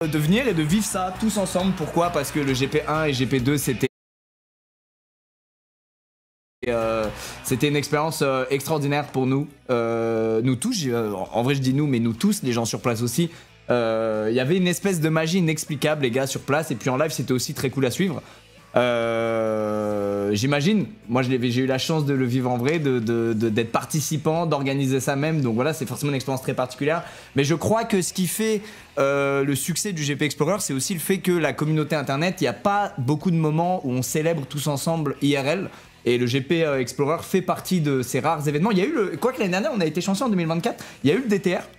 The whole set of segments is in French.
de venir et de vivre ça tous ensemble. Pourquoi? Parce que le GP1 et GP2 c'était une expérience extraordinaire pour nous, nous tous, en vrai je dis nous, mais nous tous, les gens sur place aussi. Il y avait une espèce de magie inexplicable les gars sur place, et puis en live c'était aussi très cool à suivre. J'imagine, moi j'ai eu la chance de le vivre en vrai, d'être participant, d'organiser ça même, donc voilà, c'est forcément une expérience très particulière. Mais je crois que ce qui fait le succès du GP Explorer, c'est aussi le fait que la communauté internet, il n'y a pas beaucoup de moments où on célèbre tous ensemble IRL. Et le GP Explorer fait partie de ces rares événements. Il y a eu quoique l'année dernière on a été chanceux en 2024, il y a eu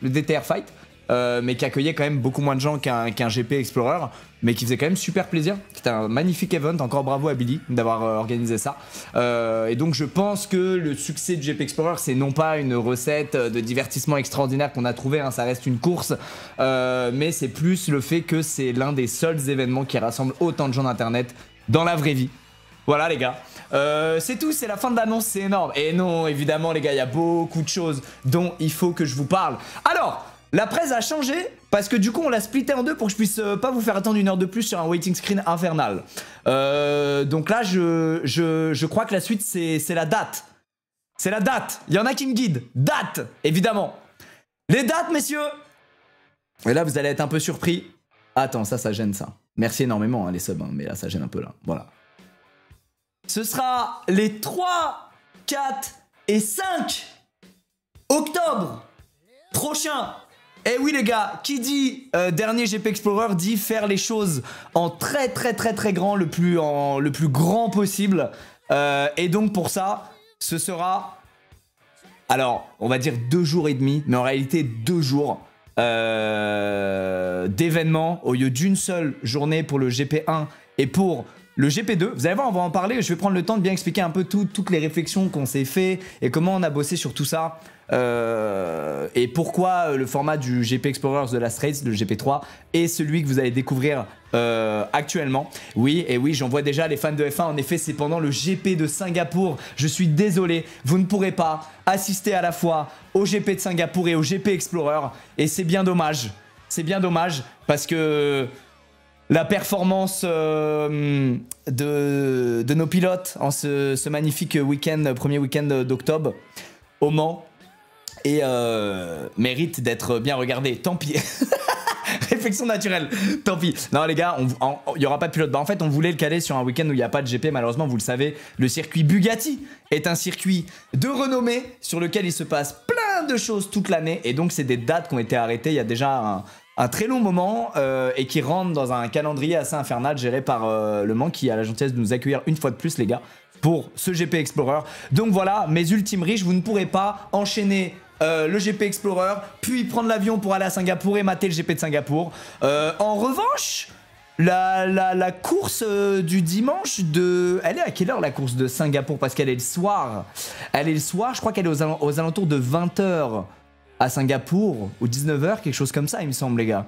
le DTR Fight, mais qui accueillait quand même beaucoup moins de gens qu'un GP Explorer, mais qui faisait quand même super plaisir. C'était un magnifique event, encore bravo à Billy d'avoir organisé ça. Et donc je pense que le succès du GP Explorer, c'est non pas une recette de divertissement extraordinaire qu'on a trouvé, hein, ça reste une course, mais c'est plus le fait que c'est l'un des seuls événements qui rassemble autant de gens d'internet dans la vraie vie. Voilà les gars, c'est tout, c'est la fin de l'annonce, c'est énorme. Et non, évidemment les gars, il y a beaucoup de choses dont il faut que je vous parle. Alors, la presse a changé parce que du coup on l'a splitté en deux pour que je puisse pas vous faire attendre une heure de plus sur un waiting screen infernal. Donc là, je crois que la suite c'est la date. C'est la date, il y en a qui me guident. Date, évidemment. Les dates, messieurs. Et là, vous allez être un peu surpris. Attends, ça gêne ça. Merci énormément hein, les subs, hein, mais là ça gêne un peu là, voilà. Ce sera les 3, 4 et 5 octobre prochain. Et oui les gars, qui dit dernier GP Explorer dit faire les choses en très grand, le plus grand possible. Et donc pour ça, ce sera, alors on va dire 2 jours et demi, mais en réalité 2 jours d'événements au lieu d'une seule journée pour le GP1 et pour le GP2, vous allez voir, on va en parler, je vais prendre le temps de bien expliquer un peu toutes les réflexions qu'on s'est fait et comment on a bossé sur tout ça et pourquoi le format du GP Explorers de Last Race, le GP3, est celui que vous allez découvrir actuellement. Oui, et oui, j'en vois déjà les fans de F1, en effet c'est pendant le GP de Singapour, je suis désolé, vous ne pourrez pas assister à la fois au GP de Singapour et au GP Explorer, et c'est bien dommage parce que la performance de nos pilotes en ce magnifique week-end, premier week-end d'octobre au Mans, et mérite d'être bien regardé. Tant pis. Réflexion naturelle. Tant pis. Non les gars, il n'y aura pas de pilote. Bah en fait on voulait le caler sur un week-end où il n'y a pas de GP. Malheureusement vous le savez, le circuit Bugatti est un circuit de renommée sur lequel il se passe plein de choses toute l'année. Et donc c'est des dates qui ont été arrêtées il y a déjà un très long moment et qui rentre dans un calendrier assez infernal géré par Le Mans, qui a la gentillesse de nous accueillir une fois de plus les gars pour ce GP Explorer. Donc voilà, mes ultimes riches, vous ne pourrez pas enchaîner le GP Explorer puis prendre l'avion pour aller à Singapour et mater le GP de Singapour. En revanche, la course du dimanche elle est à quelle heure la course de Singapour? Parce qu'elle est le soir. Elle est le soir, je crois qu'elle est aux alentours de 20 h à Singapour, ou 19 h, quelque chose comme ça, il me semble, les gars.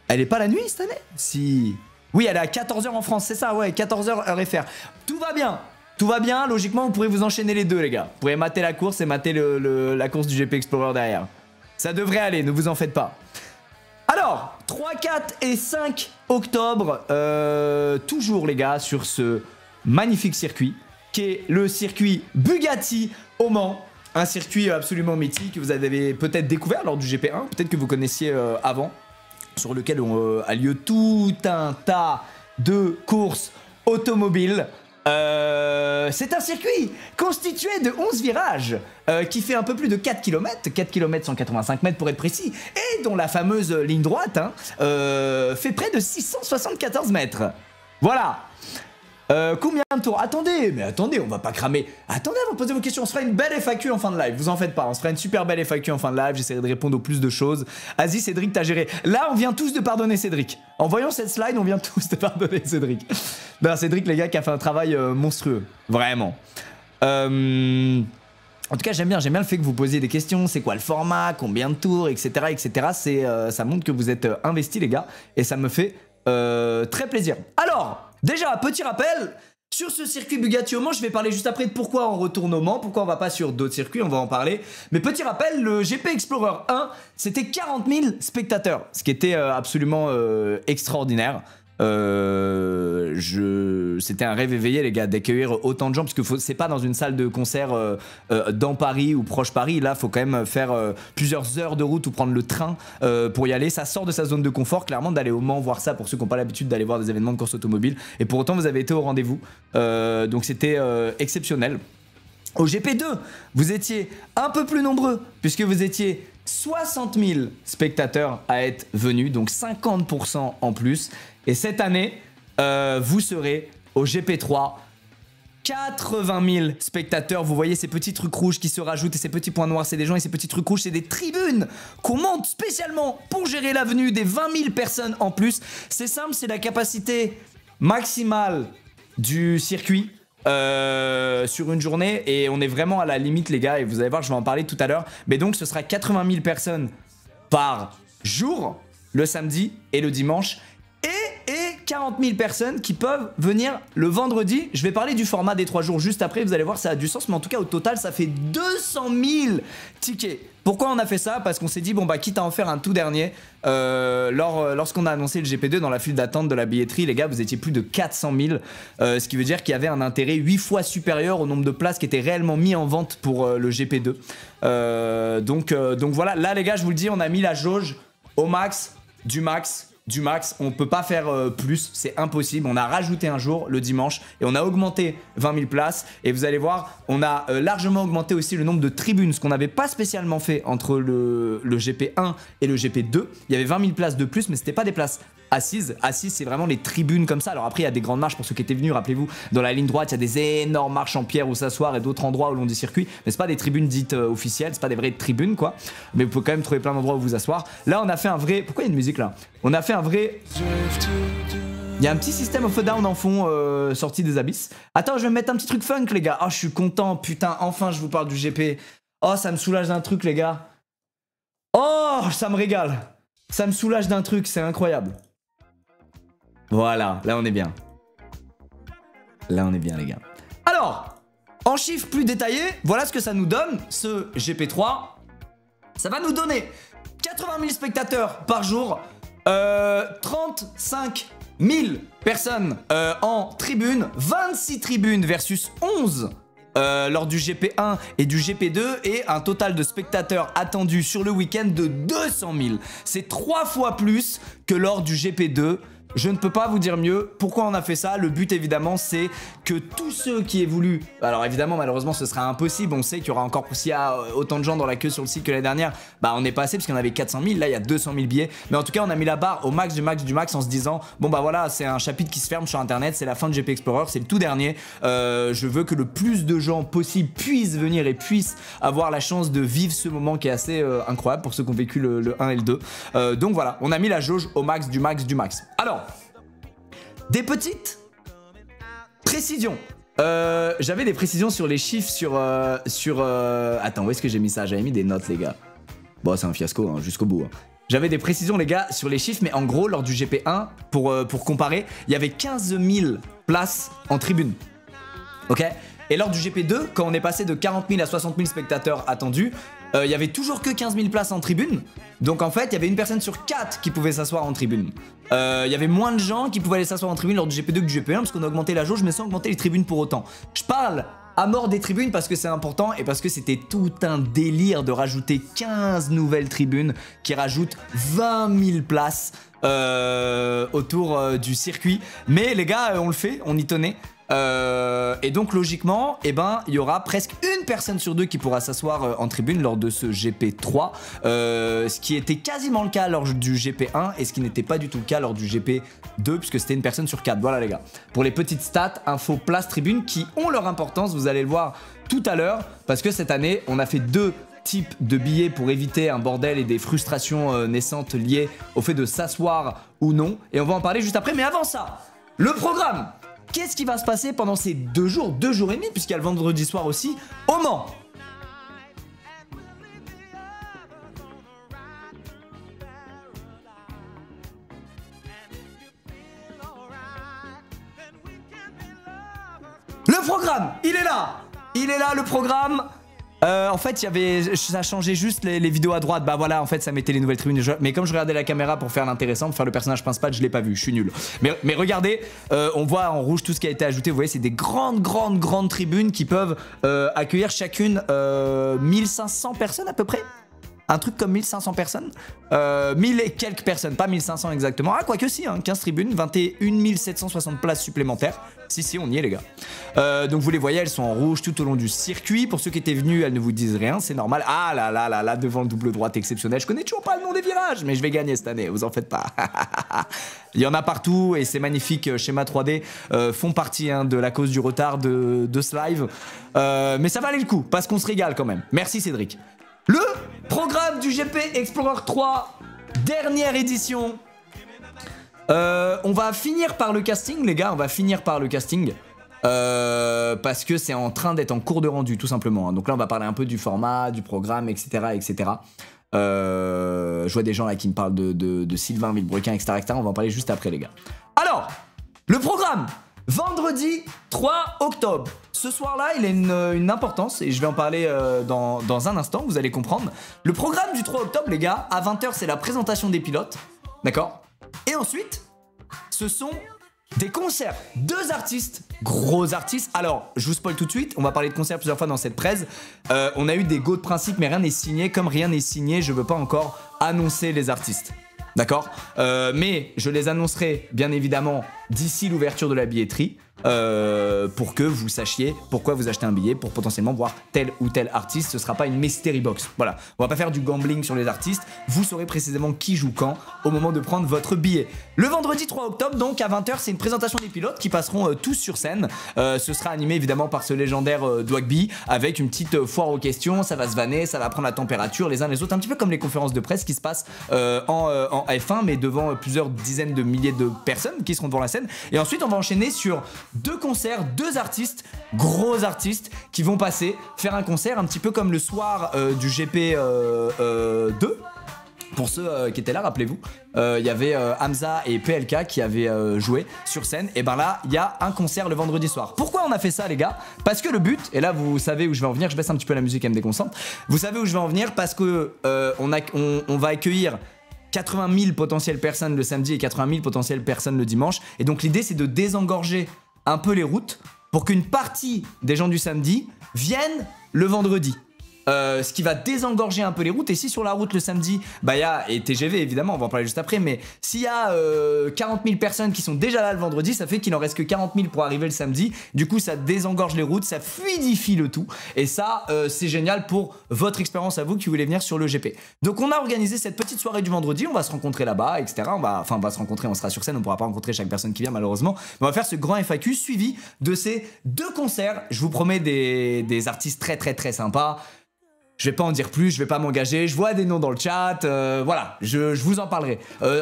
Elle est pas la nuit cette année? Si. Oui, elle est à 14 h en France, c'est ça, ouais, 14 h heure FR. Tout va bien. Tout va bien, logiquement, vous pourrez vous enchaîner les deux, les gars. Vous pourrez mater la course et mater la course du GP Explorer derrière. Ça devrait aller, ne vous en faites pas. Alors, 3, 4 et 5 octobre, toujours, les gars, sur ce magnifique circuit, qui est le circuit Bugatti au Mans. Un circuit absolument mythique que vous avez peut-être découvert lors du GP1, peut-être que vous connaissiez avant, sur lequel a lieu tout un tas de courses automobiles. C'est un circuit constitué de 11 virages qui fait un peu plus de 4 km, 4 km 185 mètres pour être précis, et dont la fameuse ligne droite fait près de 674 mètres. Voilà. Combien de tours? Attendez, mais attendez, on va pas cramer. Attendez avant de poser vos questions, on se fera une belle FAQ en fin de live, vous en faites pas, on se fera une super belle FAQ en fin de live, j'essaierai de répondre au plus de choses. Vas-y Cédric, t'as géré. Là, on vient tous de pardonner Cédric. En voyant cette slide, on vient tous de pardonner Cédric. Ben, Cédric, les gars, qui a fait un travail monstrueux, vraiment. En tout cas, j'aime bien le fait que vous posiez des questions, c'est quoi le format, combien de tours, etc. Ça montre que vous êtes investis, les gars, et ça me fait très plaisir. Alors, déjà, petit rappel, sur ce circuit Bugatti au Mans. Je vais parler juste après de pourquoi on retourne au Mans, pourquoi on va pas sur d'autres circuits, on va en parler. Mais petit rappel, le GP Explorer 1, c'était 40 000 spectateurs, ce qui était absolument extraordinaire. C'était un rêve éveillé les gars d'accueillir autant de gens parce que c'est pas dans une salle de concert dans Paris ou proche Paris, là faut quand même faire plusieurs heures de route ou prendre le train pour y aller. Ça sort de sa zone de confort clairement d'aller au Mans voir ça pour ceux qui n'ont pas l'habitude d'aller voir des événements de course automobile, et pour autant vous avez été au rendez-vous, donc c'était exceptionnel. Au GP2 vous étiez un peu plus nombreux puisque vous étiez 60 000 spectateurs à être venus, donc 50% en plus. Et cette année, vous serez au GP3, 80 000 spectateurs. Vous voyez ces petits trucs rouges qui se rajoutent et ces petits points noirs, c'est des gens, et ces petits trucs rouges, c'est des tribunes qu'on monte spécialement pour gérer la venue des 20 000 personnes en plus. C'est simple, c'est la capacité maximale du circuit sur une journée, et on est vraiment à la limite les gars, et vous allez voir, je vais en parler tout à l'heure. Mais donc ce sera 80 000 personnes par jour, le samedi et le dimanche, et 40 000 personnes qui peuvent venir le vendredi. Je vais parler du format des 3 jours juste après, vous allez voir, ça a du sens, mais en tout cas au total ça fait 200 000 tickets. Pourquoi on a fait ça? Parce qu'on s'est dit, bon bah quitte à en faire un tout dernier, lorsqu'on a annoncé le GP2 dans la file d'attente de la billetterie, les gars, vous étiez plus de 400 000, ce qui veut dire qu'il y avait un intérêt 8 fois supérieur au nombre de places qui étaient réellement mis en vente pour le GP2. Donc voilà, là les gars, je vous le dis, on a mis la jauge au max, du max. On peut pas faire plus, c'est impossible. On a rajouté un jour, le dimanche, et on a augmenté 20 000 places. Et vous allez voir, on a largement augmenté aussi le nombre de tribunes, ce qu'on n'avait pas spécialement fait entre le GP1 et le GP2. Il y avait 20 000 places de plus, mais c'était pas des places assises. Assises, c'est vraiment les tribunes comme ça. Alors après, il y a des grandes marches pour ceux qui étaient venus. Rappelez-vous, dans la ligne droite, il y a des énormes marches en pierre où s'asseoir et d'autres endroits au long du circuit. Mais c'est pas des tribunes dites officielles, c'est pas des vraies tribunes quoi. Mais vous pouvez quand même trouver plein d'endroits où vous asseoir. Là, on a fait un vrai. Pourquoi il y a une musique là? On a fait un vrai. Il y a un petit système of a Down en fond sorti des abysses. Attends, je vais mettre un petit truc funk les gars. Oh, je suis content, putain, enfin je vous parle du GP. Oh, ça me soulage d'un truc les gars. Oh, ça me régale. Ça me soulage d'un truc, c'est incroyable. Voilà, là on est bien. Là on est bien les gars. Alors, en chiffres plus détaillés, voilà ce que ça nous donne, ce GP3. Ça va nous donner 80 000 spectateurs par jour, 35 000 personnes en tribune, 26 tribunes versus 11 lors du GP1 et du GP2, et un total de spectateurs attendus sur le week-end de 200 000. C'est 3 fois plus que lors du GP2. Je ne peux pas vous dire mieux. Pourquoi on a fait ça? Le but évidemment c'est que tous ceux qui aient voulu, alors évidemment malheureusement ce sera impossible, on sait qu'il y aura encore, s'il y a autant de gens dans la queue sur le site que l'année dernière, bah on n'est pas assez parce qu'il y en avait 400 000, là il y a 200 000 billets, mais en tout cas on a mis la barre au max du max du max en se disant bon bah voilà, c'est un chapitre qui se ferme sur internet, c'est la fin de GP Explorer, c'est le tout dernier, je veux que le plus de gens possible puissent venir et puissent avoir la chance de vivre ce moment qui est assez incroyable pour ceux qui ont vécu le 1 et le 2, donc voilà, on a mis la jauge au max du max du max. Alors, des petites précisions. J'avais des précisions sur les chiffres Attends, où est-ce que j'ai mis ça? J'avais mis des notes les gars. Bon, c'est un fiasco hein, jusqu'au bout. Hein. J'avais des précisions les gars sur les chiffres, mais en gros lors du GP1, pour comparer, il y avait 15 000 places en tribune. Ok. Et lors du GP2, quand on est passé de 40 000 à 60 000 spectateurs attendus, il y avait toujours que 15 000 places en tribune. Donc en fait, il y avait une personne sur 4 qui pouvait s'asseoir en tribune. Il y avait moins de gens qui pouvaient aller s'asseoir en tribune lors du GP2 que du GP1 parce qu'on a augmenté la jauge mais sans augmenter les tribunes pour autant. Je parle à mort des tribunes parce que c'est important et parce que c'était tout un délire de rajouter 15 nouvelles tribunes qui rajoutent 20 000 places autour du circuit. Mais les gars, on le fait, on y tenait. Et donc logiquement, eh ben, il y aura presque une personne sur 2 qui pourra s'asseoir en tribune lors de ce GP3, ce qui était quasiment le cas lors du GP1 et ce qui n'était pas du tout le cas lors du GP2 puisque c'était une personne sur 4. Voilà les gars, pour les petites stats, infos, place, tribune qui ont leur importance, vous allez le voir tout à l'heure parce que cette année on a fait 2 types de billets pour éviter un bordel et des frustrations naissantes liées au fait de s'asseoir ou non, et on va en parler juste après. Mais avant ça, le programme. Qu'est-ce qui va se passer pendant ces 2 jours et demi, puisqu'il y a le vendredi soir aussi, au Mans? programme, il est là. Il est là, le programme. En fait, ça changeait juste les vidéos à droite. Bah voilà, en fait, ça mettait les nouvelles tribunes. Mais comme je regardais la caméra pour faire l'intéressant, pour faire le personnage principal, je l'ai pas vu. Je suis nul. Mais regardez, on voit en rouge tout ce qui a été ajouté. Vous voyez, c'est des grandes tribunes qui peuvent accueillir chacune 1500 personnes à peu près. Un truc comme 1500 personnes, 1000 et quelques personnes, pas 1500 exactement. Ah, quoique si, hein, 15 tribunes, 21 760 places supplémentaires. Si, on y est les gars. Donc vous les voyez, elles sont en rouge tout au long du circuit. Pour ceux qui étaient venus, elles ne vous disent rien, c'est normal. Ah là, devant le double droite exceptionnel. Je connais toujours pas le nom des virages, mais je vais gagner cette année, vous en faites pas. Il y en a partout et ces magnifiques schémas 3D font partie hein, de la cause du retard de ce live. Mais ça valait le coup, parce qu'on se régale quand même. Merci Cédric. Le programme du GP Explorer 3, dernière édition. On va finir par le casting, les gars. On va finir par le casting. Parce que c'est en train d'être en cours de rendu, tout simplement. Donc là, on va parler un peu du format, du programme, etc. etc. Je vois des gens là qui me parlent de Sylvain Villebrequin, etc., etc. On va en parler juste après, les gars. Alors, le programme. Vendredi 3 octobre. Ce soir-là, il a une importance et je vais en parler dans un instant, vous allez comprendre. Le programme du 3 octobre, les gars, à 20 h, c'est la présentation des pilotes. D'accord? Et ensuite, ce sont des concerts. 2 artistes, gros artistes. Alors, je vous spoil tout de suite, on va parler de concerts plusieurs fois dans cette presse. On a eu des go de principe, mais rien n'est signé. Comme rien n'est signé, je veux pas encore annoncer les artistes. D'accord, mais je les annoncerai bien évidemment d'ici l'ouverture de la billetterie pour que vous sachiez pourquoi vous achetez un billet pour potentiellement voir tel ou tel artiste. Ce sera pas une mystery box. Voilà, on va pas faire du gambling sur les artistes. Vous saurez précisément qui joue quand au moment de prendre votre billet. Le vendredi 3 octobre, donc à 20 h, c'est une présentation des pilotes qui passeront tous sur scène. Ce sera animé évidemment par ce légendaire Dwagby avec une petite foire aux questions. Ça va se vanner, ça va prendre la température les uns les autres, un petit peu comme les conférences de presse qui se passent en F1, mais devant plusieurs dizaines de milliers de personnes qui seront devant la scène. Et ensuite, on va enchaîner sur 2 concerts, 2 artistes, gros artistes, qui vont passer, faire un concert un petit peu comme le soir du GP 2. Pour ceux qui étaient là, rappelez-vous, il y avait Hamza et PLK qui avaient joué sur scène. Et ben là, il y a un concert le vendredi soir. Pourquoi on a fait ça, les gars? Parce que le but, et là vous savez où je vais en venir, je baisse un petit peu la musique, elle me déconcentre. Vous savez où je vais en venir parce que on va accueillir 80 000 potentielles personnes le samedi et 80 000 potentielles personnes le dimanche. Et donc l'idée, c'est de désengorger un peu les routes pour qu'une partie des gens du samedi viennent le vendredi. Ce qui va désengorger un peu les routes. Et si sur la route le samedi, bah il y a, et TGV évidemment, on va en parler juste après, mais s'il y a 40 000 personnes qui sont déjà là le vendredi, ça fait qu'il en reste que 40 000 pour arriver le samedi. Du coup, ça désengorge les routes, ça fluidifie le tout. Et ça, c'est génial pour votre expérience à vous qui voulez venir sur le GP. Donc on a organisé cette petite soirée du vendredi, on va se rencontrer là-bas, etc. On va se rencontrer, on sera sur scène, on pourra pas rencontrer chaque personne qui vient malheureusement. Mais on va faire ce grand FAQ suivi de ces 2 concerts. Je vous promets des artistes très sympas. Je vais pas en dire plus, je vais pas m'engager, je vois des noms dans le chat, voilà, je vous en parlerai.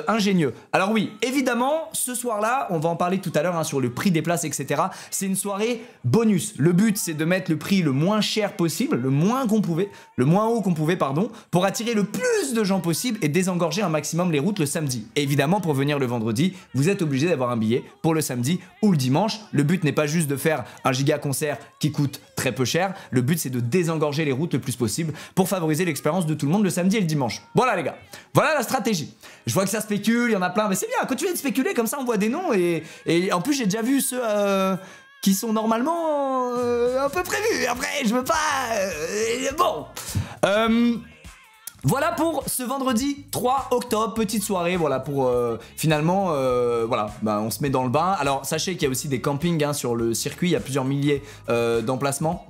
Ingénieux. Alors oui, évidemment, ce soir-là, on va en parler tout à l'heure hein, sur le prix des places, etc. C'est une soirée bonus. Le but, c'est de mettre le prix le moins cher possible, le moins haut qu'on pouvait, pardon, pour attirer le plus de gens possible et désengorger un maximum les routes le samedi. Évidemment, pour venir le vendredi, vous êtes obligé d'avoir un billet pour le samedi ou le dimanche. Le but n'est pas juste de faire un giga concert qui coûte très peu cher, le but c'est de désengorger les routes le plus possible pour favoriser l'expérience de tout le monde le samedi et le dimanche. Voilà les gars, voilà la stratégie. Je vois que ça spécule, il y en a plein, mais c'est bien, continuez de spéculer, comme ça on voit des noms et en plus j'ai déjà vu ceux qui sont normalement un peu prévus. Après je veux pas... bon... Voilà pour ce vendredi 3 octobre, petite soirée, voilà pour finalement, voilà, bah, on se met dans le bain. Alors sachez qu'il y a aussi des campings hein, sur le circuit, il y a plusieurs milliers emplacements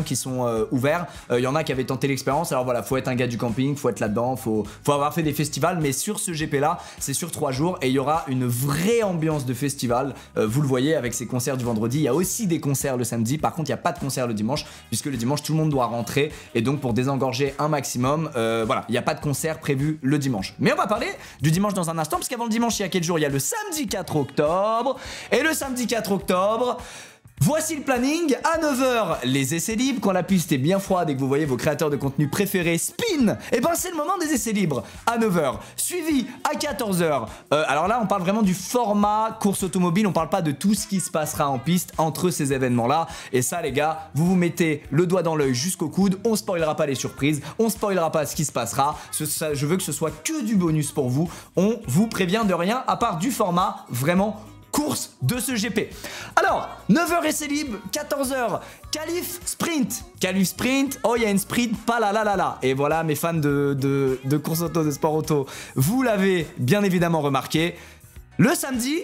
qui sont ouverts. Il y en a qui avaient tenté l'expérience, alors voilà, faut être un gars du camping, faut être là-dedans, faut avoir fait des festivals, mais sur ce GP là, c'est sur 3 jours et il y aura une vraie ambiance de festival, vous le voyez avec ces concerts du vendredi, il y a aussi des concerts le samedi, par contre il n'y a pas de concert le dimanche, puisque le dimanche tout le monde doit rentrer et donc pour désengorger un maximum, voilà. Il n'y a pas de concert prévu le dimanche. Mais on va parler du dimanche dans un instant, parce qu'avant le dimanche, il y a quel jour? Il y a le samedi 4 octobre. Et le samedi 4 octobre, Voici le planning, à 9h, les essais libres, quand la piste est bien froide et que vous voyez vos créateurs de contenu préférés spin, et ben c'est le moment des essais libres, à 9h, suivi à 14h. Alors là on parle vraiment du format course automobile, on parle pas de tout ce qui se passera en piste entre ces événements-là, et ça les gars, vous vous mettez le doigt dans l'œil jusqu'au coude, on spoilera pas les surprises, on spoilera pas ce qui se passera, je veux que ce soit que du bonus pour vous, on vous prévient de rien à part du format vraiment course de ce GP. Alors, 9h essai libre, 14h, qualif sprint. Qualif sprint, oh il y a une sprint, pas là là là là. Et voilà mes fans de course auto, de sport auto, vous l'avez bien évidemment remarqué. Le samedi,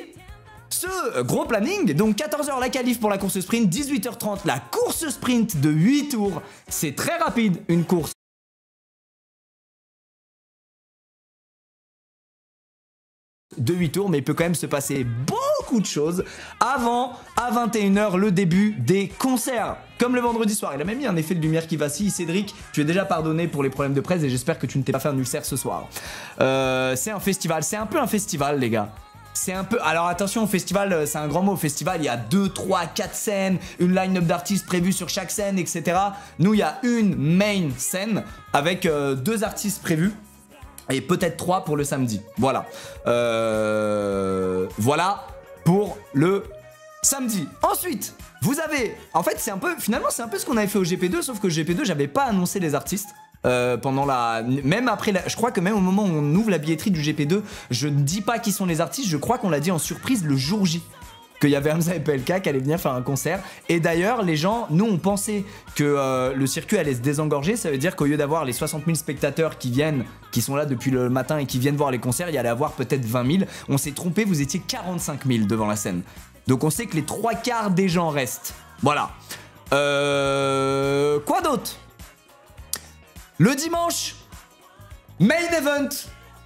ce gros planning, donc 14h la qualif pour la course sprint, 18h30 la course sprint de 8 tours. C'est très rapide une course de 8 tours, mais il peut quand même se passer beaucoup de choses avant, à 21h, le début des concerts. Comme le vendredi soir, il a même mis un effet de lumière qui vacille. Cédric, tu es déjà pardonné pour les problèmes de presse et j'espère que tu ne t'es pas fait un ulcère ce soir. C'est un festival, c'est un peu un festival les gars. C'est un peu... Alors attention, festival, c'est un grand mot. Festival, il y a 2, 3, 4 scènes, une line-up d'artistes prévue sur chaque scène, etc. Nous, il y a une main scène avec 2 artistes prévus. Et peut-être 3 pour le samedi. Voilà. Voilà pour le samedi. Ensuite, vous avez... En fait, c'est un peu... Finalement, c'est un peu ce qu'on avait fait au GP2, sauf que au GP2, j'avais pas annoncé les artistes. Pendant la... Même après... Je crois que même au moment où on ouvre la billetterie du GP2, je ne dis pas qui sont les artistes. Je crois qu'on l'a dit en surprise le jour J. Qu'il y avait Hamza et PLK qui allaient venir faire un concert. Et d'ailleurs, les gens, nous, on pensait que le circuit allait se désengorger. Ça veut dire qu'au lieu d'avoir les 60 000 spectateurs qui viennent, qui sont là depuis le matin et qui viennent voir les concerts, il y allait avoir peut-être 20 000. On s'est trompé, vous étiez 45 000 devant la scène. Donc on sait que les 3/4 des gens restent. Voilà. Quoi d'autre? Le dimanche, main event.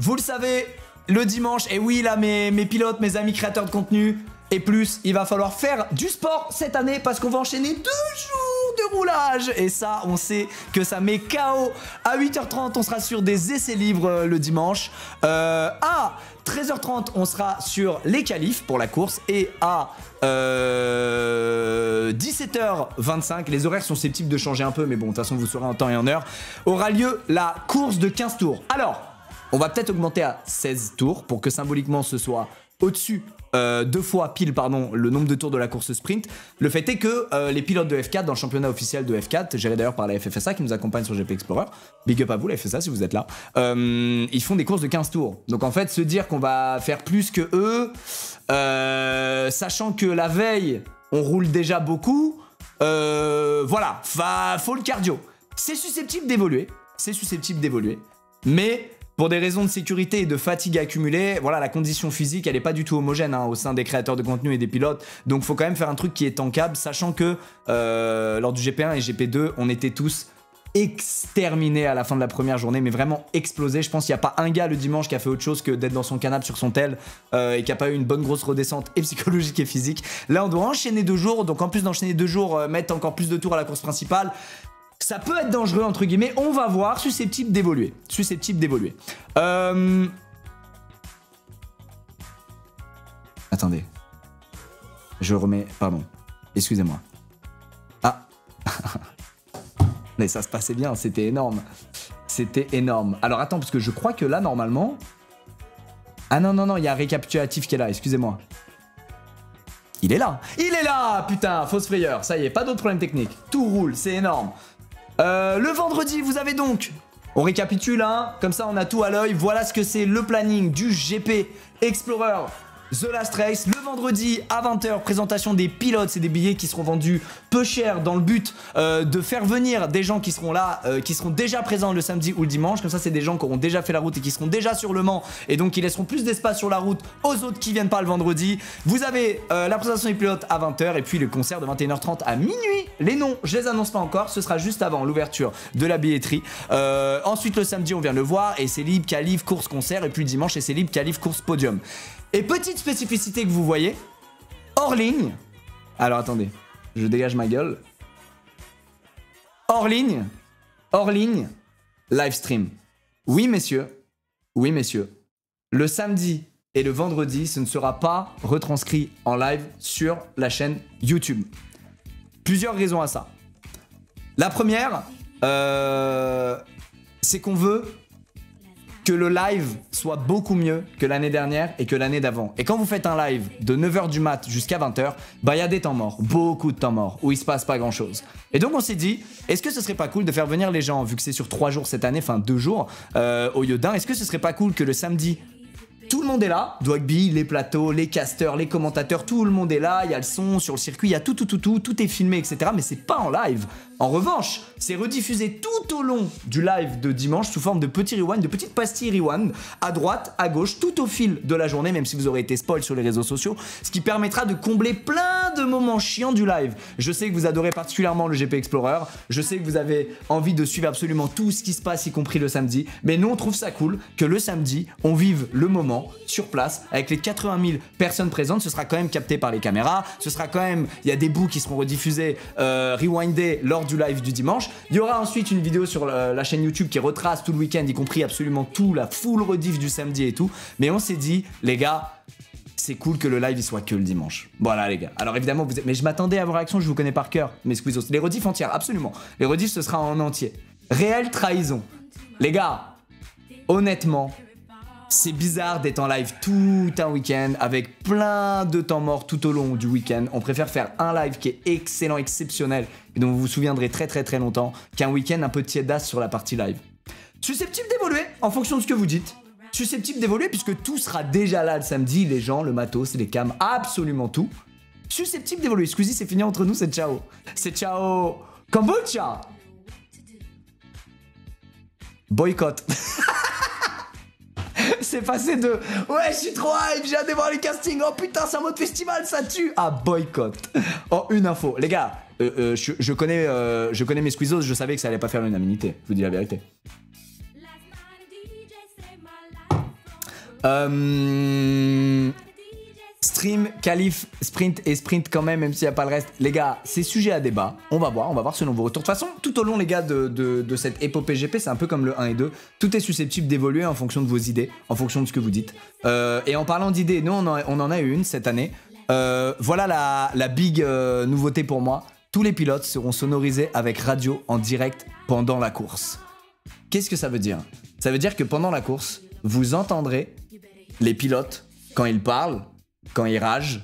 Vous le savez, le dimanche. Et oui, là, mes pilotes, mes amis créateurs de contenu... Et plus, il va falloir faire du sport cette année parce qu'on va enchaîner 2 jours de roulage. Et ça, on sait que ça met KO. À 8h30, on sera sur des essais libres le dimanche. À 13h30, on sera sur les qualifs pour la course. Et à 17h25, les horaires sont susceptibles de changer un peu. Mais bon, de toute façon, vous saurez en temps et en heure. Aura lieu la course de 15 tours. Alors, on va peut-être augmenter à 16 tours pour que symboliquement ce soit au-dessus 2 fois pile pardon le nombre de tours de la course sprint. Le fait est que les pilotes de F4 dans le championnat officiel de F4, géré d'ailleurs par la FFSA qui nous accompagne sur GP Explorer, big up à vous la FFSA si vous êtes là, ils font des courses de 15 tours. Donc en fait se dire qu'on va faire plus que eux, sachant que la veille on roule déjà beaucoup, voilà, faut le cardio. C'est susceptible d'évoluer, mais pour des raisons de sécurité et de fatigue accumulée, voilà, la condition physique, elle n'est pas du tout homogène au sein des créateurs de contenu et des pilotes. Donc, il faut quand même faire un truc qui est tankable, sachant que lors du GP1 et GP2, on était tous exterminés à la fin de la première journée, mais vraiment explosés. Je pense qu'il n'y a pas un gars le dimanche qui a fait autre chose que d'être dans son canapé sur son tel et qui n'a pas eu une bonne grosse redescente et psychologique et physique. Là, on doit enchaîner 2 jours, donc en plus d'enchaîner 2 jours, mettre encore plus de tours à la course principale. Ça peut être dangereux entre guillemets, on va voir, susceptible d'évoluer. Attendez. Je remets, pardon. Excusez-moi. Ah. Mais ça se passait bien, c'était énorme. Alors attends, parce que je crois que là normalement... Ah non, il y a un récapitulatif qui est là, excusez-moi. Il est là, putain, fausse frayeur, ça y est, pas d'autres problèmes techniques. Tout roule, c'est énorme. Le vendredi, vous avez donc... On récapitule, hein, comme ça on a tout à l'œil. Voilà ce que c'est le planning du GP Explorer The Last Race. Le vendredi à 20h, présentation des pilotes. C'est des billets qui seront vendus peu cher dans le but de faire venir des gens qui seront là, qui seront déjà présents le samedi ou le dimanche. Comme ça, c'est des gens qui auront déjà fait la route et qui seront déjà sur le Mans. Et donc, qui laisseront plus d'espace sur la route aux autres qui viennent pas le vendredi. Vous avez la présentation des pilotes à 20h et puis le concert de 21h30 à minuit. Les noms, je les annonce pas encore. Ce sera juste avant l'ouverture de la billetterie. Ensuite, le samedi, on vient le voir. Et c'est libre, qualif, course, concert. Et puis le dimanche, et c'est libre, qualif, course, podium. Et petite spécificité que vous voyez, hors ligne, alors attendez, je dégage ma gueule, hors ligne, live stream. Oui messieurs, le samedi et le vendredi, ce ne sera pas retranscrit en live sur la chaîne YouTube. Plusieurs raisons à ça. La première, c'est qu'on veut que le live soit beaucoup mieux que l'année dernière et que l'année d'avant. Et quand vous faites un live de 9h du mat jusqu'à 20h, bah il y a des temps morts, beaucoup de temps morts, où il se passe pas grand chose. Et donc on s'est dit, est-ce que ce serait pas cool de faire venir les gens, vu que c'est sur 3 jours cette année, enfin 2 jours, au lieu d'un, est-ce que ce serait pas cool que le samedi, tout le monde est là, Dwagby, les plateaux, les casteurs, les commentateurs, tout le monde est là, il y a le son sur le circuit, il y a tout est filmé, etc. Mais c'est pas en live. En revanche, c'est rediffusé tout au long du live de dimanche sous forme de petits rewind, de petites pastilles rewind, à droite, à gauche, tout au fil de la journée, même si vous aurez été spoil sur les réseaux sociaux, ce qui permettra de combler plein de moments chiants du live. Je sais que vous adorez particulièrement le GP Explorer, je sais que vous avez envie de suivre absolument tout ce qui se passe, y compris le samedi, mais nous on trouve ça cool que le samedi, on vive le moment sur place, avec les 80 000 personnes présentes, ce sera quand même capté par les caméras, ce sera quand même, il y a des bouts qui seront rediffusés, rewindés lors du live du dimanche. Il y aura ensuite une vidéo sur la chaîne YouTube qui retrace tout le week-end, y compris absolument tout, la full rediff du samedi et tout. Mais on s'est dit, les gars, c'est cool que le live il soit que le dimanche. Voilà les gars. Alors évidemment, mais je m'attendais à vos réactions, je vous connais par cœur, mes squeezos. Les rediffs entières, absolument. Les rediffs, ce sera en entier. Réelle trahison. Les gars, honnêtement, c'est bizarre d'être en live tout un week-end avec plein de temps morts tout au long du week-end. On préfère faire un live qui est excellent, exceptionnel et dont vous vous souviendrez très longtemps qu'un week-end un peu tiédasse sur la partie live. Susceptible d'évoluer en fonction de ce que vous dites. Susceptible d'évoluer puisque tout sera déjà là le samedi, les gens, le matos, les cams, absolument tout. Susceptible d'évoluer. Squeezie, c'est fini entre nous, c'est ciao. C'est ciao. Kombucha. Boycott. C'est passé de ouais, je suis trop hype, j'ai hâte de voir les castings. Oh putain, c'est un mode festival, ça tue. À boycott. Oh, une info. Les gars, je connais mes squeezos, je savais que ça allait pas faire l'unanimité. Je vous dis la vérité. Stream, qualif, sprint et sprint quand même s'il n'y a pas le reste. Les gars, c'est sujet à débat. On va voir selon vos retours. De toute façon, tout au long, les gars, de cette épopée GP, c'est un peu comme le 1 et 2. Tout est susceptible d'évoluer en fonction de vos idées, en fonction de ce que vous dites. Et en parlant d'idées, nous, on en a eu une cette année. Voilà la big nouveauté pour moi. Tous les pilotes seront sonorisés avec radio en direct pendant la course. Qu'est-ce que ça veut dire? Ça veut dire que pendant la course, vous entendrez les pilotes quand ils parlent, quand ils ragent,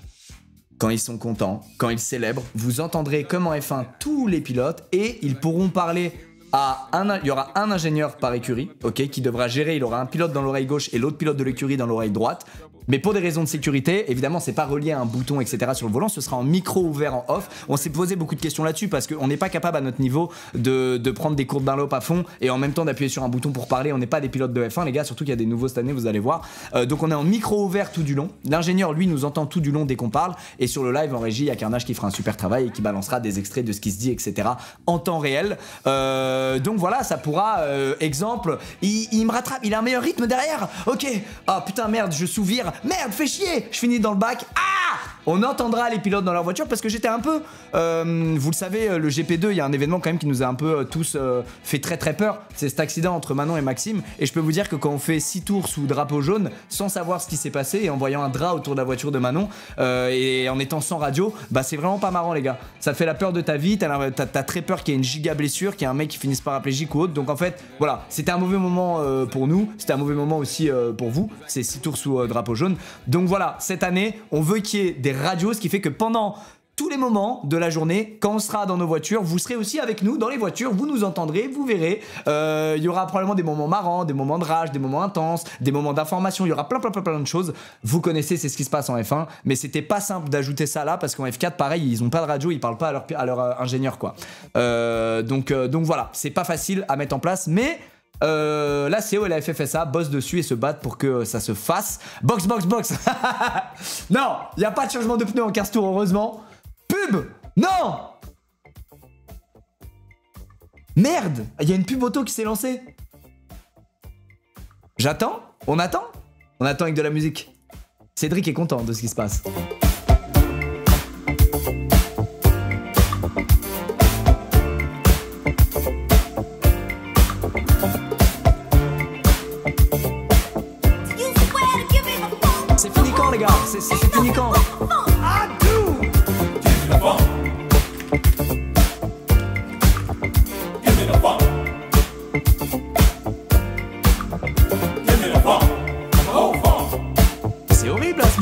quand ils sont contents, quand ils célèbrent. Vous entendrez comme en F1 tous les pilotes et ils pourront parler à il y aura un ingénieur par écurie, ok, qui devra gérer. Il aura un pilote dans l'oreille gauche et l'autre pilote de l'écurie dans l'oreille droite. Mais pour des raisons de sécurité, évidemment, c'est pas relié à un bouton, etc. sur le volant, ce sera en micro ouvert en off. On s'est posé beaucoup de questions là-dessus parce qu'on n'est pas capable à notre niveau de prendre des courbes d'un à fond et en même temps d'appuyer sur un bouton pour parler. On n'est pas des pilotes de F1, les gars, surtout qu'il y a des nouveaux cette année, vous allez voir. Donc on est en micro ouvert tout du long. L'ingénieur, lui, nous entend tout du long dès qu'on parle. Et sur le live en régie, il y a Carnage qui fera un super travail et qui balancera des extraits de ce qui se dit, etc. en temps réel. Donc voilà, ça pourra, exemple, il me rattrape, il a un meilleur rythme derrière. Ok, ah putain, merde, je sous-vire. Merde, fais chier. Je finis dans le bac. Ah! On entendra les pilotes dans leur voiture parce que j'étais un peu... vous le savez, le GP2, il y a un événement quand même qui nous a un peu tous fait très peur. C'est cet accident entre Manon et Maxime. Et je peux vous dire que quand on fait 6 tours sous drapeau jaune, sans savoir ce qui s'est passé et en voyant un drap autour de la voiture de Manon et en étant sans radio, bah c'est vraiment pas marrant les gars. Ça te fait la peur de ta vie, t'as très peur qu'il y ait une giga blessure, qu'il y ait un mec qui finisse paraplégique ou autre. Donc en fait, voilà, c'était un mauvais moment pour nous. C'était un mauvais moment aussi pour vous. C'est 6 tours sous drapeau jaune. Donc voilà, cette année, on veut qu'il y ait des radios, ce qui fait que pendant tous les moments de la journée, quand on sera dans nos voitures, vous serez aussi avec nous dans les voitures, vous nous entendrez, vous verrez. Il y aura probablement des moments marrants, des moments de rage, des moments intenses, des moments d'information, il y aura plein de choses. Vous connaissez, c'est ce qui se passe en F1, mais c'était pas simple d'ajouter ça là, parce qu'en F4, pareil, ils ont pas de radio, ils parlent pas à leur ingénieur, quoi. Donc voilà, c'est pas facile à mettre en place, mais... la CO et la FFSA bossent dessus et se battent pour que ça se fasse. Box Non, il n'y a pas de changement de pneus en 15 tours, heureusement. Pub. Non. Merde, il y a une pub auto qui s'est lancée. J'attends. On attend avec de la musique. Cédric est content de ce qui se passe. C'est fini quand les gars? C'est fini quand? I do.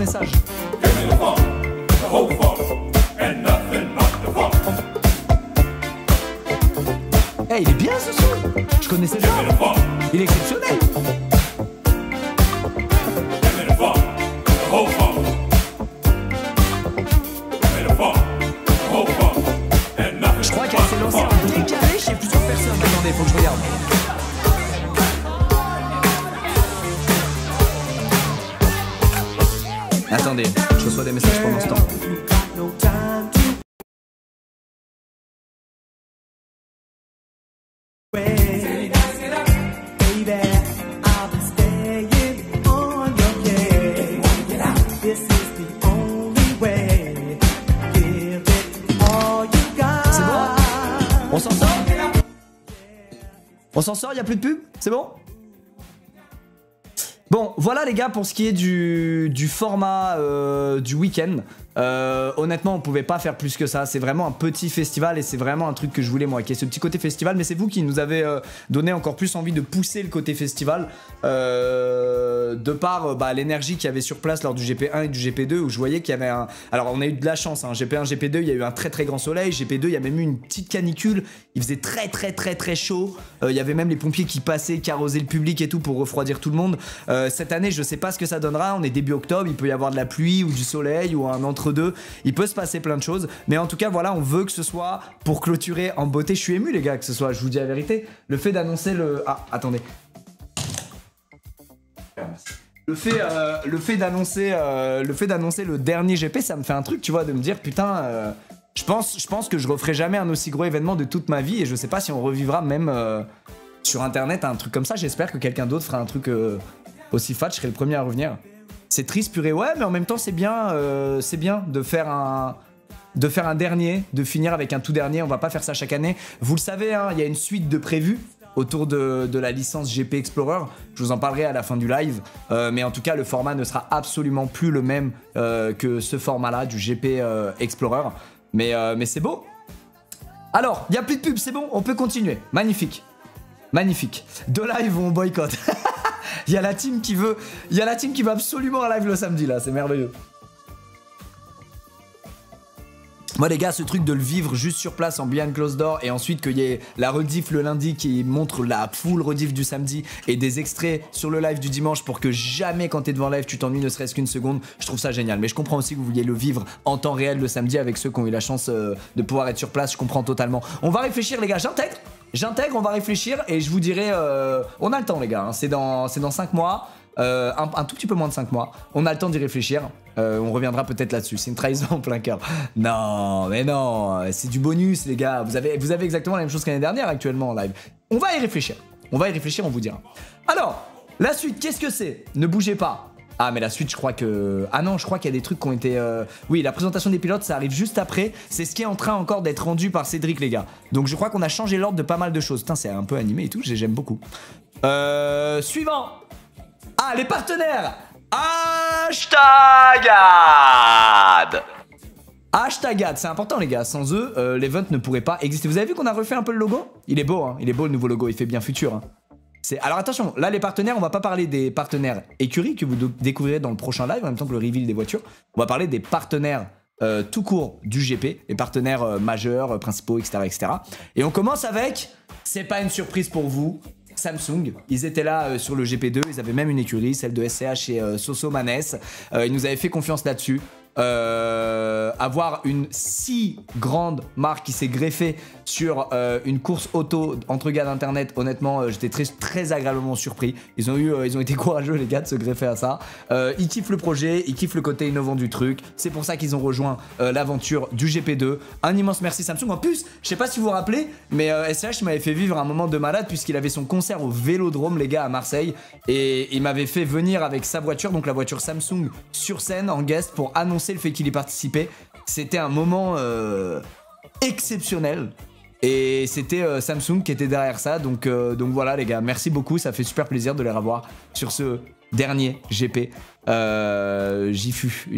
message. Eh, il est bien ce son. Je connaissais pas. Il est exceptionnel. Je crois qu'elle s'est lancée en décalé chez plusieurs personnes. Attendez, faut que je regarde. Attendez, je reçois des messages pendant ce temps. C'est bon? On s'en sort? On s'en sort, y a plus de pub? C'est bon? Bon, voilà les gars pour ce qui est du format du week-end. Honnêtement, on pouvait pas faire plus que ça. C'est vraiment un petit festival et c'est vraiment un truc que je voulais moi, qui est ce petit côté festival. Mais c'est vous qui nous avez donné encore plus envie de pousser le côté festival de par l'énergie qu'il y avait sur place lors du GP1 et du GP2 où je voyais qu'il y avait un... Alors on a eu de la chance, hein. GP1, GP2, il y a eu un très très grand soleil. GP2, il y a même eu une petite canicule. Il faisait très chaud. Il y avait même les pompiers qui passaient, qui arrosaient le public et tout pour refroidir tout le monde. Cette année, je sais pas ce que ça donnera. On est début octobre, il peut y avoir de la pluie ou du soleil ou un entre-deux. Il peut se passer plein de choses. Mais en tout cas, voilà, on veut que ce soit pour clôturer en beauté. Je suis ému, les gars, que ce soit, je vous dis la vérité. Le fait d'annoncer le... Ah, attendez. Le fait d'annoncer le dernier GP, ça me fait un truc, tu vois, de me dire, putain... Je pense que je referai jamais un aussi gros événement de toute ma vie. Et je sais pas si on revivra même sur Internet un truc comme ça. J'espère que quelqu'un d'autre fera un truc... aussi fat, je serai le premier à revenir. C'est triste, purée, ouais, mais en même temps, c'est bien de faire un dernier, de finir avec un tout dernier. On va pas faire ça chaque année. Vous le savez, hein, il y a une suite de prévus autour de la licence GP Explorer. Je vous en parlerai à la fin du live. Mais en tout cas, le format ne sera absolument plus le même que ce format-là du GP Explorer. Mais c'est beau. Alors, il n'y a plus de pub, c'est bon, on peut continuer. Magnifique. Magnifique. De live ou on boycotte. Il y a la team qui veut absolument un live le samedi là, c'est merveilleux. Moi les gars, ce truc de le vivre juste sur place en behind closed door et ensuite qu'il y ait la rediff le lundi qui montre la full rediff du samedi et des extraits sur le live du dimanche pour que jamais quand t'es devant live tu t'ennuies ne serait-ce qu'une seconde, je trouve ça génial. Mais je comprends aussi que vous vouliez le vivre en temps réel le samedi avec ceux qui ont eu la chance de pouvoir être sur place, je comprends totalement. On va réfléchir les gars, j'intègre, on va réfléchir et je vous dirai, on a le temps les gars, hein. C'est dans 5 mois. Un tout petit peu moins de 5 mois. On a le temps d'y réfléchir. On reviendra peut-être là-dessus. C'est une trahison en plein cœur. Non, mais non. C'est du bonus, les gars. Vous avez exactement la même chose qu'année dernière actuellement en live. On va y réfléchir. On vous dira. Alors, la suite, qu'est-ce que c'est? Ne bougez pas. Ah, mais la suite, je crois que... Ah non, je crois qu'il y a des trucs qui ont été... Oui, la présentation des pilotes, ça arrive juste après. C'est ce qui est en train encore d'être rendu par Cédric, les gars. Donc, je crois qu'on a changé l'ordre de pas mal de choses. Putain, c'est un peu animé et tout. J'aime beaucoup. Suivant. Ah, les partenaires. Hashtagad, c'est important les gars, sans eux, l'event ne pourrait pas exister. Vous avez vu qu'on a refait un peu le logo? Il est beau, hein, il est beau le nouveau logo, il fait bien futur. Hein. Alors attention, là les partenaires, on va pas parler des partenaires écurie que vous découvrirez dans le prochain live, en même temps que le reveal des voitures. On va parler des partenaires tout court du GP, les partenaires majeurs, principaux, etc. Et on commence avec, c'est pas une surprise pour vous, Samsung. Ils étaient là sur le GP2, ils avaient même une écurie, celle de SCH et Soso Manes. Ils nous avaient fait confiance là-dessus. Avoir une si grande marque qui s'est greffée sur une course auto entre gars d'internet, honnêtement j'étais très agréablement surpris. Ils ont été courageux les gars de se greffer à ça. Ils kiffent le projet, ils kiffent le côté innovant du truc. C'est pour ça qu'ils ont rejoint l'aventure du GP2. Un immense merci Samsung. En plus, je sais pas si vous vous rappelez, mais SCH m'avait fait vivre un moment de malade puisqu'il avait son concert au Vélodrome les gars à Marseille et il m'avait fait venir avec sa voiture, donc la voiture Samsung, sur scène en guest pour annoncer le fait qu'il y participait. C'était un moment exceptionnel et c'était Samsung qui était derrière ça, donc voilà les gars, merci beaucoup, ça fait super plaisir de les revoir sur ce dernier GP. J'y fus.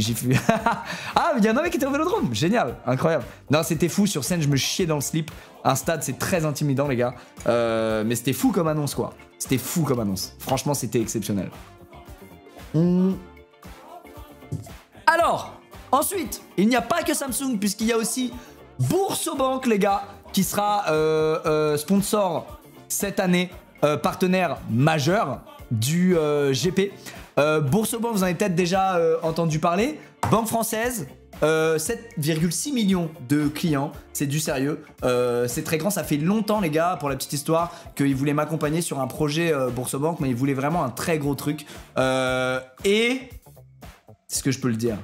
Ah, il y en avait qui étaient au Vélodrome, génial, incroyable. Non, c'était fou, sur scène je me chiais dans le slip. Un stade c'est très intimidant les gars, mais c'était fou comme annonce quoi. C'était fou comme annonce, franchement c'était exceptionnel. Alors, ensuite, il n'y a pas que Samsung, puisqu'il y a aussi Boursobank, les gars, qui sera sponsor cette année, partenaire majeur du GP. Boursobank, vous en avez peut-être déjà entendu parler. Banque française, 7,6 millions de clients, c'est du sérieux, c'est très grand, ça fait longtemps les gars, pour la petite histoire, qu'ils voulaient m'accompagner sur un projet Boursobank, mais ils voulaient vraiment un très gros truc. Et... est-ce que je peux le dire?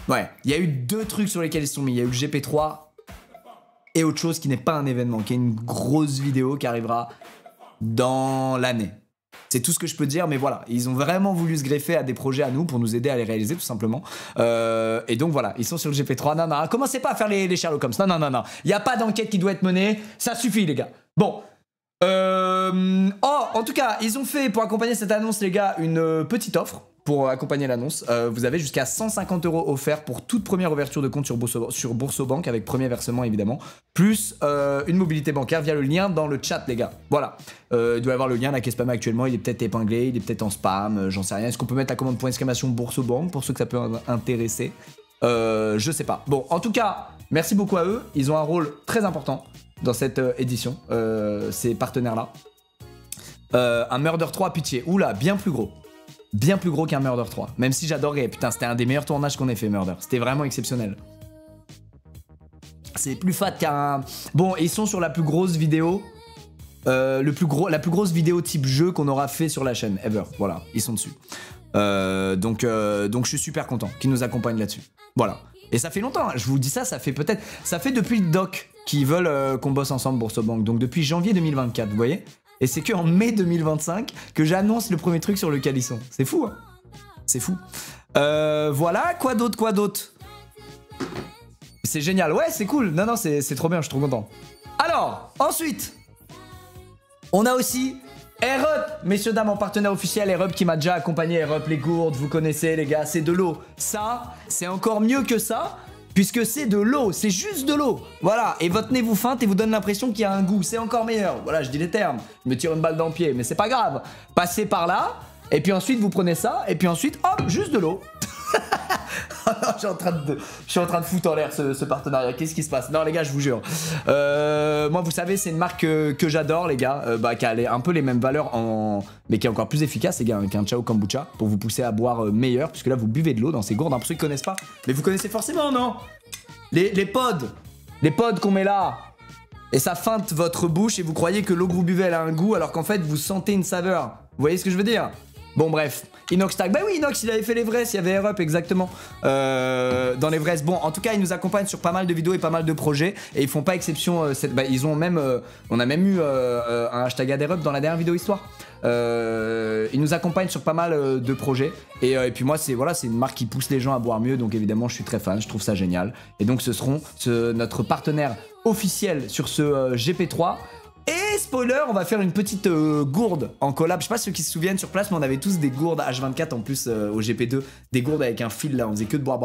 Ouais, il y a eu 2 trucs sur lesquels ils se sont mis. Il y a eu le GP3 et autre chose qui n'est pas un événement, qui est une grosse vidéo qui arrivera dans l'année. C'est tout ce que je peux dire, mais voilà, ils ont vraiment voulu se greffer à des projets à nous pour nous aider à les réaliser tout simplement. Et donc voilà, ils sont sur le GP3. Non, non, commencez pas à faire les Sherlock Holmes. Non, non, non, non. Il n'y a pas d'enquête qui doit être menée. Ça suffit, les gars. Bon. Oh, en tout cas, ils ont fait, pour accompagner cette annonce, les gars, une petite offre. Pour accompagner l'annonce, vous avez jusqu'à 150 € offerts pour toute première ouverture de compte sur Boursobank, avec premier versement évidemment, plus une mobilité bancaire via le lien dans le chat, les gars. Voilà, il doit y avoir le lien là qui est spammé actuellement, il est peut-être épinglé, il est peut-être en spam, j'en sais rien. Est-ce qu'on peut mettre la commande point exclamation Boursobank pour ceux que ça peut intéresser? Je sais pas. Bon, en tout cas, merci beaucoup à eux, ils ont un rôle très important dans cette édition, ces partenaires-là. Un Murder 3 pitié, oula, bien plus gros. Bien plus gros qu'un Murder 3. Même si j'adorais. Putain, c'était un des meilleurs tournages qu'on ait fait, Murder. C'était vraiment exceptionnel. C'est plus fat qu'un... Bon, ils sont sur la plus grosse vidéo. La plus grosse vidéo type jeu qu'on aura fait sur la chaîne, ever. Voilà, ils sont dessus. Donc je suis super content qu'ils nous accompagnent là-dessus. Voilà. Et ça fait longtemps, hein. Je vous dis ça, ça fait peut-être... Ça fait depuis le doc qu'ils veulent qu'on bosse ensemble, Boursobank. Donc depuis janvier 2024, vous voyez? Et c'est qu'en mai 2025 que j'annonce le premier truc sur lequel ils sont. C'est fou, hein? C'est fou. Voilà, quoi d'autre? C'est génial, ouais, c'est cool. Non, non, c'est trop bien, je suis trop content. Alors, ensuite, on a aussi Air-Up, messieurs, dames, en partenaire officiel. Air-Up qui m'a déjà accompagné. Air-Up, les gourdes, vous connaissez, les gars, c'est de l'eau. Ça, c'est encore mieux que ça. Puisque c'est de l'eau, c'est juste de l'eau. Voilà, et votre nez vous feinte et vous donne l'impression qu'il y a un goût. C'est encore meilleur. Voilà, je dis les termes. Je me tire une balle dans le pied, mais c'est pas grave. Passez par là, et puis ensuite vous prenez ça, et puis ensuite, hop, juste de l'eau. Oh non, je suis en train de foutre en l'air ce partenariat. Qu'est-ce qui se passe? Non les gars, je vous jure. Moi, vous savez, c'est une marque que j'adore, les gars, qui a un peu les mêmes valeurs, mais qui est encore plus efficace, les gars, qu'un Chao Kombucha, pour vous pousser à boire meilleur, puisque là, vous buvez de l'eau dans ces gourdes. Pour ceux qui connaissent pas, mais vous connaissez forcément, non? Les pods qu'on met là. Et ça feinte votre bouche et vous croyez que l'eau que vous buvez, elle a un goût, alors qu'en fait, vous sentez une saveur. Vous voyez ce que je veux dire? Bon bref, Inox Tag, bah oui Inox il avait fait l'Everest, il y avait Air-Up exactement dans l'Everest. Bon en tout cas ils nous accompagnent sur pas mal de vidéos et pas mal de projets. Et ils font pas exception, ils ont même, on a même eu un hashtag Air-Up dans la dernière vidéo histoire. Ils nous accompagnent sur pas mal de projets. Et puis moi c'est voilà, c'est une marque qui pousse les gens à boire mieux. Donc évidemment je suis très fan, je trouve ça génial. Et donc ce seront notre partenaire officiel sur ce GP3. Et spoiler, on va faire une petite gourde en collab. Je sais pas ceux qui se souviennent sur place, mais on avait tous des gourdes H24 en plus au GP2. Des gourdes avec un fil là, on faisait que de boire.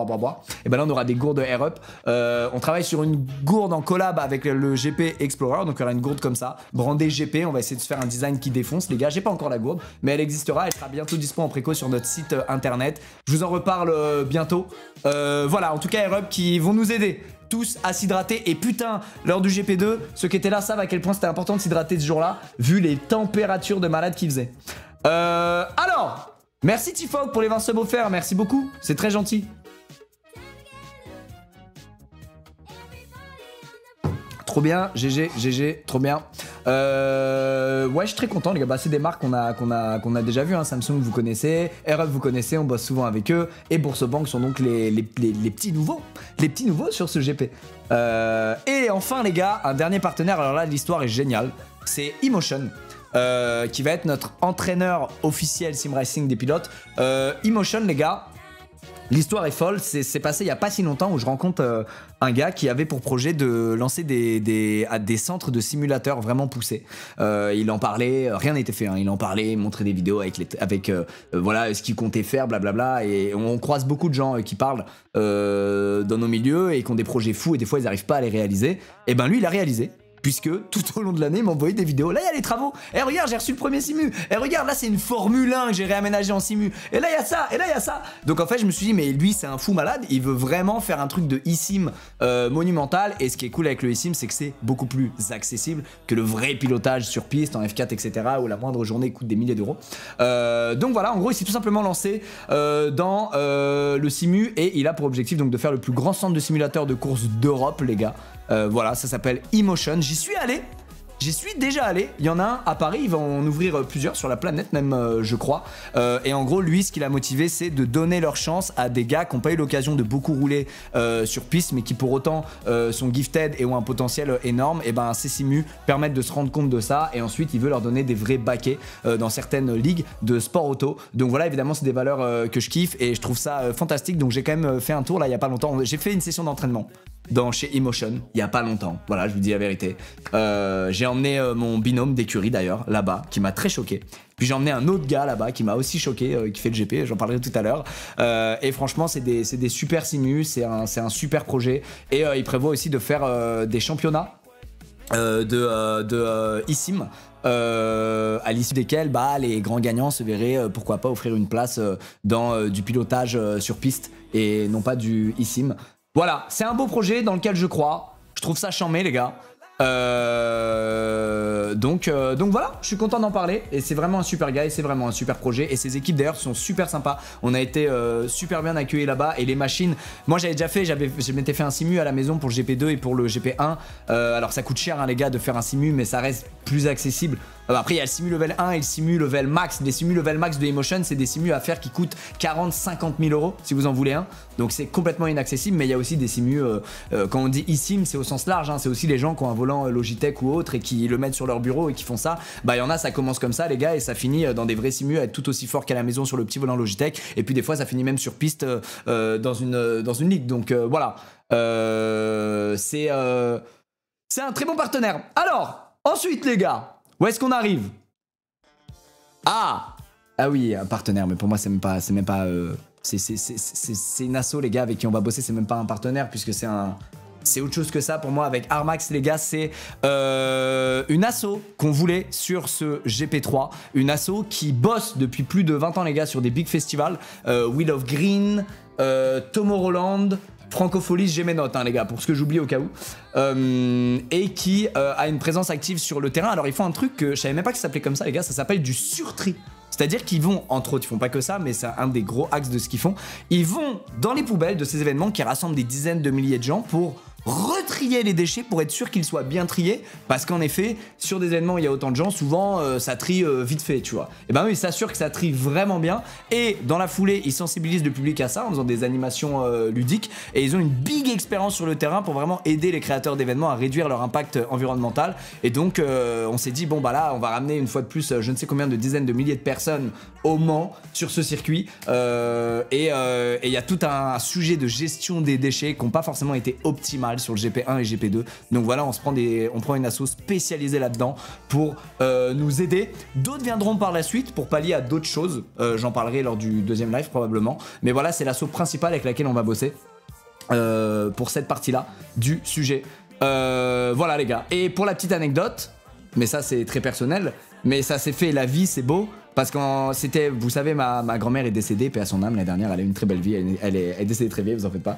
Et ben là on aura des gourdes Air-Up. On travaille sur une gourde en collab avec le GP Explorer. Donc il y aura une gourde comme ça, brandée GP. On va essayer de se faire un design qui défonce, les gars. J'ai pas encore la gourde, mais elle existera. Elle sera bientôt dispo en préco sur notre site internet. Je vous en reparle bientôt. Voilà, en tout cas Air-Up qui vont nous aider tous à s'hydrater. Et putain, lors du GP2, ceux qui étaient là savent à quel point c'était important de s'hydrater ce jour-là, vu les températures de malade qu'il faisait. Alors, merci Tifok pour les 20 subs offerts, merci beaucoup, c'est très gentil. Trop bien, GG, trop bien. Ouais, je suis très content, les gars. Bah, c'est des marques qu'on a déjà vues. Hein. Samsung, vous connaissez. Air-Up, vous connaissez. On bosse souvent avec eux. Et Boursobank sont donc les petits nouveaux. Les petits nouveaux sur ce GP. Et enfin, les gars, un dernier partenaire. Alors là, l'histoire est géniale. C'est Emotion. Qui va être notre entraîneur officiel sim racing des pilotes. Emotion, les gars. L'histoire est folle, c'est passé il n'y a pas si longtemps où je rencontre un gars qui avait pour projet de lancer des centres de simulateurs vraiment poussés. Il en parlait, rien n'était fait, hein. Il en parlait, montrait des vidéos avec voilà, ce qu'il comptait faire, blablabla. Et on croise beaucoup de gens qui parlent dans nos milieux et qui ont des projets fous et des fois ils n'arrivent pas à les réaliser. Et ben lui il a réalisé. puisque tout au long de l'année, il m'envoyait des vidéos. Là, il y a les travaux. Et regarde, j'ai reçu le premier simu. Et regarde, là, c'est une Formule 1 que j'ai réaménagé en simu. Et là, il y a ça. Et là, il y a ça. Donc, en fait, je me suis dit, mais lui, c'est un fou malade. Il veut vraiment faire un truc de eSIM monumental. Et ce qui est cool avec le eSIM, c'est que c'est beaucoup plus accessible que le vrai pilotage sur piste, en F4, etc., où la moindre journée coûte des milliers d'euros. Donc, voilà, en gros, il s'est tout simplement lancé dans le simu. Et il a pour objectif donc de faire le plus grand centre de simulateur de course d'Europe, les gars. Voilà, ça s'appelle eMotion. J'y suis allé. J'y suis déjà allé, il y en a un à Paris, il va en ouvrir plusieurs sur la planète même je crois. Et en gros lui ce qui l'a motivé c'est de donner leur chance à des gars qui n'ont pas eu l'occasion de beaucoup rouler sur piste mais qui pour autant sont gifted et ont un potentiel énorme. Et ben ces simus permettent de se rendre compte de ça et ensuite il veut leur donner des vrais baquets dans certaines ligues de sport auto. Donc voilà évidemment c'est des valeurs que je kiffe et je trouve ça fantastique. Donc j'ai quand même fait un tour là il y a pas longtemps, j'ai fait une session d'entraînement chez eMotion, il y a pas longtemps, voilà je vous dis la vérité. J'ai emmené mon binôme d'écurie d'ailleurs là-bas qui m'a très choqué. Puis j'ai emmené un autre gars là-bas qui m'a aussi choqué, qui fait le GP, j'en parlerai tout à l'heure. Et franchement c'est des super simus, c'est un super projet. Et il prévoit aussi de faire des championnats de eSIM. À l'issue desquels les grands gagnants se verraient pourquoi pas offrir une place dans du pilotage sur piste et non pas du eSIM. Voilà, c'est un beau projet dans lequel je crois. Je trouve ça charmé les gars. Donc voilà, je suis content d'en parler et c'est vraiment un super gars et c'est vraiment un super projet et ses équipes d'ailleurs sont super sympas. On a été super bien accueillis là-bas et les machines, moi j'avais déjà fait, je m'étais fait un simu à la maison pour le GP2 et pour le GP1. Alors ça coûte cher hein, les gars de faire un simu mais ça reste plus accessible. Après il y a le simu level 1 et le simu level max. Les simus level max de eMotion c'est des simus à faire qui coûtent 40-50 000 euros si vous en voulez un. Donc c'est complètement inaccessible mais il y a aussi des simus, quand on dit eSIM c'est au sens large, hein, c'est aussi les gens qui ont un volant Logitech ou autre et qui le mettent sur leur bureau et qui font ça. Bah il y en a ça commence comme ça les gars et ça finit dans des vrais simus à être tout aussi fort qu'à la maison sur le petit volant Logitech et puis des fois ça finit même sur piste dans une ligue. Donc voilà, c'est un très bon partenaire. Alors ensuite les gars, où est-ce qu'on arrive? Ah oui, un partenaire, mais pour moi c'est même pas c'est une asso les gars avec qui on va bosser, c'est même pas un partenaire puisque c'est autre chose que ça pour moi avec Armax les gars, c'est une asso qu'on voulait sur ce GP3, une asso qui bosse depuis plus de 20 ans les gars sur des big festivals, Wheel of Green, Tomorrowland, Francofolie, j'ai mes notes hein, les gars pour ce que j'oublie au cas où, et qui a une présence active sur le terrain. Alors ils font un truc que je savais même pas que ça s'appelait comme ça les gars, ça s'appelle du surtri. C'est-à-dire qu'ils vont, entre autres, ils font pas que ça, mais c'est un des gros axes de ce qu'ils font. Ils vont dans les poubelles de ces événements qui rassemblent des dizaines de milliers de gens pour retrier les déchets pour être sûr qu'ils soient bien triés, parce qu'en effet sur des événements où il y a autant de gens souvent ça trie vite fait tu vois. Et ben eux ils s'assurent que ça trie vraiment bien et dans la foulée ils sensibilisent le public à ça en faisant des animations ludiques et ils ont une big expérience sur le terrain pour vraiment aider les créateurs d'événements à réduire leur impact environnemental. Et donc on s'est dit bon bah là on va ramener une fois de plus je ne sais combien de dizaines de milliers de personnes au Mans sur ce circuit et il y a tout un sujet de gestion des déchets qui n'ont pas forcément été optimales sur le GP1 et GP2. Donc voilà, on prend une asso spécialisée là-dedans pour nous aider. D'autres viendront par la suite pour pallier à d'autres choses. J'en parlerai lors du deuxième live probablement. Mais voilà, c'est l'asso principale avec laquelle on va bosser pour cette partie-là du sujet. Voilà les gars. Et pour la petite anecdote, mais ça c'est très personnel, mais ça s'est fait, la vie c'est beau. Parce que c'était, vous savez, ma grand-mère est décédée, paix à son âme, l'année dernière, elle a eu une très belle vie, elle est décédée très vieille, vous en faites pas.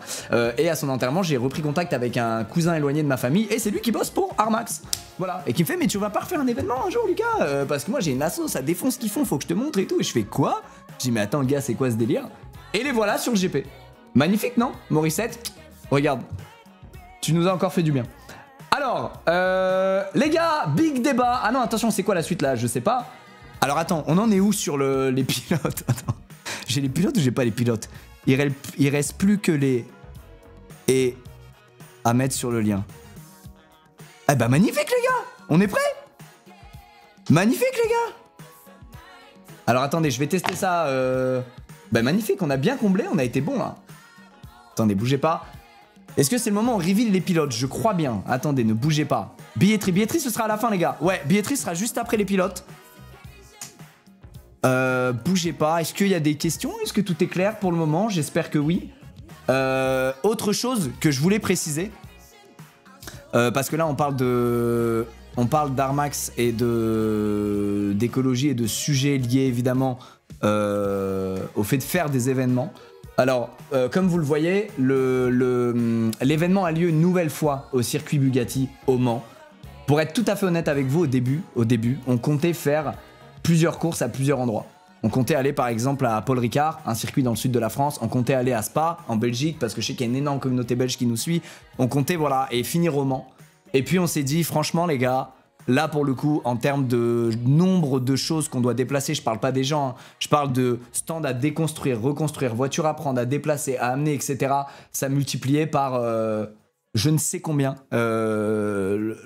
Et à son enterrement, j'ai repris contact avec un cousin éloigné de ma famille, et c'est lui qui bosse pour Armax. Voilà. Et qui me fait, mais tu vas pas refaire un événement un jour, Lucas parce que moi j'ai une asso, ça défonce ce qu'ils font, faut que je te montre et tout. Et je fais quoi? Je dis, mais attends, gars, c'est quoi ce délire? Et les voilà sur le GP. Magnifique, non? Morissette, regarde, tu nous as encore fait du bien. Alors, les gars, big débat. Ah non, attention, c'est quoi la suite là? Je sais pas. Alors attends, on en est où sur les pilotes? Attends, j'ai les pilotes ou j'ai pas les pilotes? Il reste plus que les... Et à mettre sur le lien. Eh bah magnifique les gars, on est prêts? Magnifique les gars. Alors attendez, je vais tester ça. Bah magnifique, on a bien comblé, on a été bon là. Attendez, bougez pas. Est-ce que c'est le moment où on reveal les pilotes? Je crois bien. Attendez, ne bougez pas. Billetterie, billetterie ce sera à la fin les gars. Ouais, billetterie sera juste après les pilotes. Bougez pas, est-ce qu'il y a des questions? Est-ce que tout est clair pour le moment? J'espère que oui. Autre chose que je voulais préciser, parce que là, on parle d'Armax et d'écologie et de sujets liés évidemment au fait de faire des événements. Alors, comme vous le voyez, l'événement a lieu une nouvelle fois au circuit Bugatti au Mans. Pour être tout à fait honnête avec vous, au début, on comptait faire plusieurs courses à plusieurs endroits. On comptait aller par exemple à Paul Ricard, un circuit dans le sud de la France. On comptait aller à Spa, en Belgique, parce que je sais qu'il y a une énorme communauté belge qui nous suit. On comptait, voilà, et finir au Mans. Et puis on s'est dit, franchement les gars, là pour le coup, en termes de nombre de choses qu'on doit déplacer, je parle pas des gens, hein, je parle de stands à déconstruire, reconstruire, voitures à prendre, à déplacer, à amener, etc. Ça multipliait par je ne sais combien.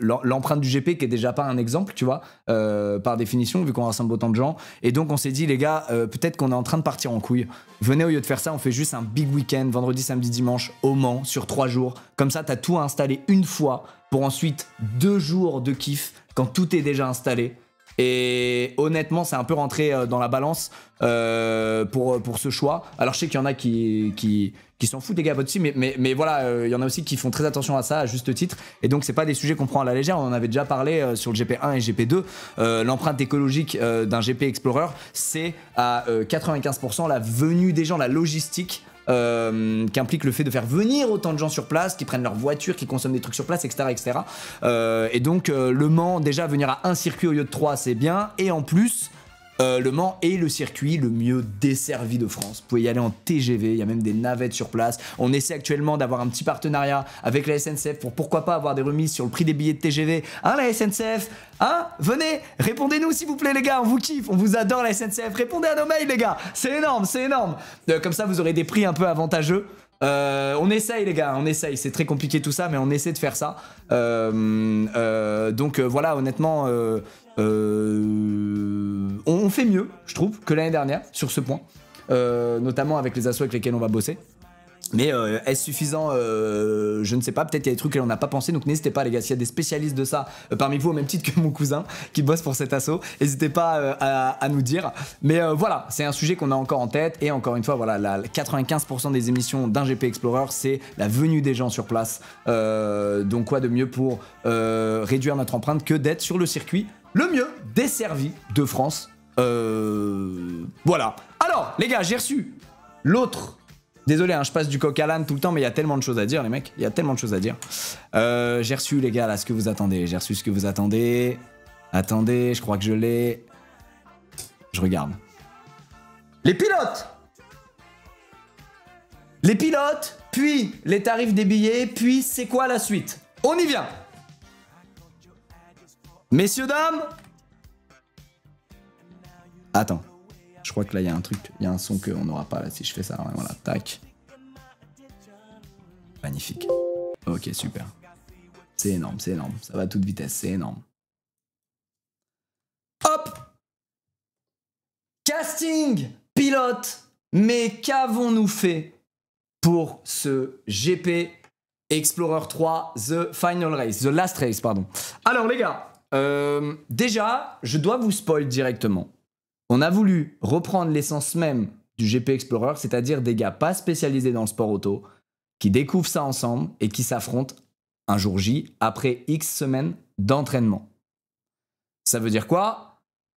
L'empreinte du GP qui est déjà pas un exemple, tu vois, par définition, vu qu'on rassemble autant de gens. Et donc on s'est dit, les gars, peut-être qu'on est en train de partir en couille. Venez, au lieu de faire ça, on fait juste un big week-end, vendredi, samedi, dimanche, au Mans, sur 3 jours. Comme ça, t'as tout installé une fois, pour ensuite 2 jours de kiff, quand tout est déjà installé. Et honnêtement, c'est un peu rentré dans la balance pour ce choix. Alors je sais qu'il y en a qui s'en foutent des gars aussi, mais voilà, il y en a aussi qui font très attention à ça, à juste titre. Et donc c'est pas des sujets qu'on prend à la légère. On en avait déjà parlé sur le GP1 et GP2. L'empreinte écologique d'un GP Explorer, c'est à 95% la venue des gens, la logistique. Qu'implique le fait de faire venir autant de gens sur place, qui prennent leur voiture, qui consomment des trucs sur place, etc. etc. Et donc le Mans, déjà venir à un circuit au lieu de 3, c'est bien. Et en plus, le Mans est le circuit le mieux desservi de France. Vous pouvez y aller en TGV, il y a même des navettes sur place. On essaie actuellement d'avoir un petit partenariat avec la SNCF pour pourquoi pas avoir des remises sur le prix des billets de TGV. Hein, la SNCF? Hein? Venez, répondez-nous s'il vous plaît les gars, on vous kiffe, on vous adore la SNCF. Répondez à nos mails les gars, c'est énorme, c'est énorme. Comme ça vous aurez des prix un peu avantageux. On essaye les gars, on essaye, c'est très compliqué tout ça, mais on essaie de faire ça. Donc voilà, honnêtement, on fait mieux, je trouve, que l'année dernière sur ce point, notamment avec les assos avec lesquels on va bosser. Mais est-ce suffisant? Je ne sais pas, peut-être qu'il y a des trucs que on n'a pas pensé, donc n'hésitez pas les gars, s'il y a des spécialistes de ça parmi vous, au même titre que mon cousin qui bosse pour cet asso, n'hésitez pas à nous dire. Mais voilà, c'est un sujet qu'on a encore en tête, et encore une fois, voilà, 95% des émissions d'un GP Explorer, c'est la venue des gens sur place. Donc quoi de mieux pour réduire notre empreinte que d'être sur le circuit le mieux desservi de France. Voilà. Alors, les gars, j'ai reçu l'autre. Désolé, hein, je passe du coq à l'âne tout le temps, mais il y a tellement de choses à dire, les mecs. Il y a tellement de choses à dire. J'ai reçu, les gars, là, ce que vous attendez. J'ai reçu ce que vous attendez. Attendez, je crois que je l'ai. Je regarde. Les pilotes! Les pilotes, puis les tarifs des billets, puis c'est quoi la suite? On y vient! Messieurs, dames! Attends. Je crois que là, il y a un truc, il y a un son qu'on n'aura pas là si je fais ça. Ouais, voilà, tac. Magnifique. Ok, super. C'est énorme, ça va à toute vitesse, c'est énorme. Hop! Casting pilote. Mais qu'avons-nous fait pour ce GP Explorer 3 The Final Race, The Last Race, pardon. Alors les gars, déjà, je dois vous spoil directement. On a voulu reprendre l'essence même du GP Explorer, c'est-à-dire des gars pas spécialisés dans le sport auto, qui découvrent ça ensemble et qui s'affrontent un jour J après X semaines d'entraînement. Ça veut dire quoi?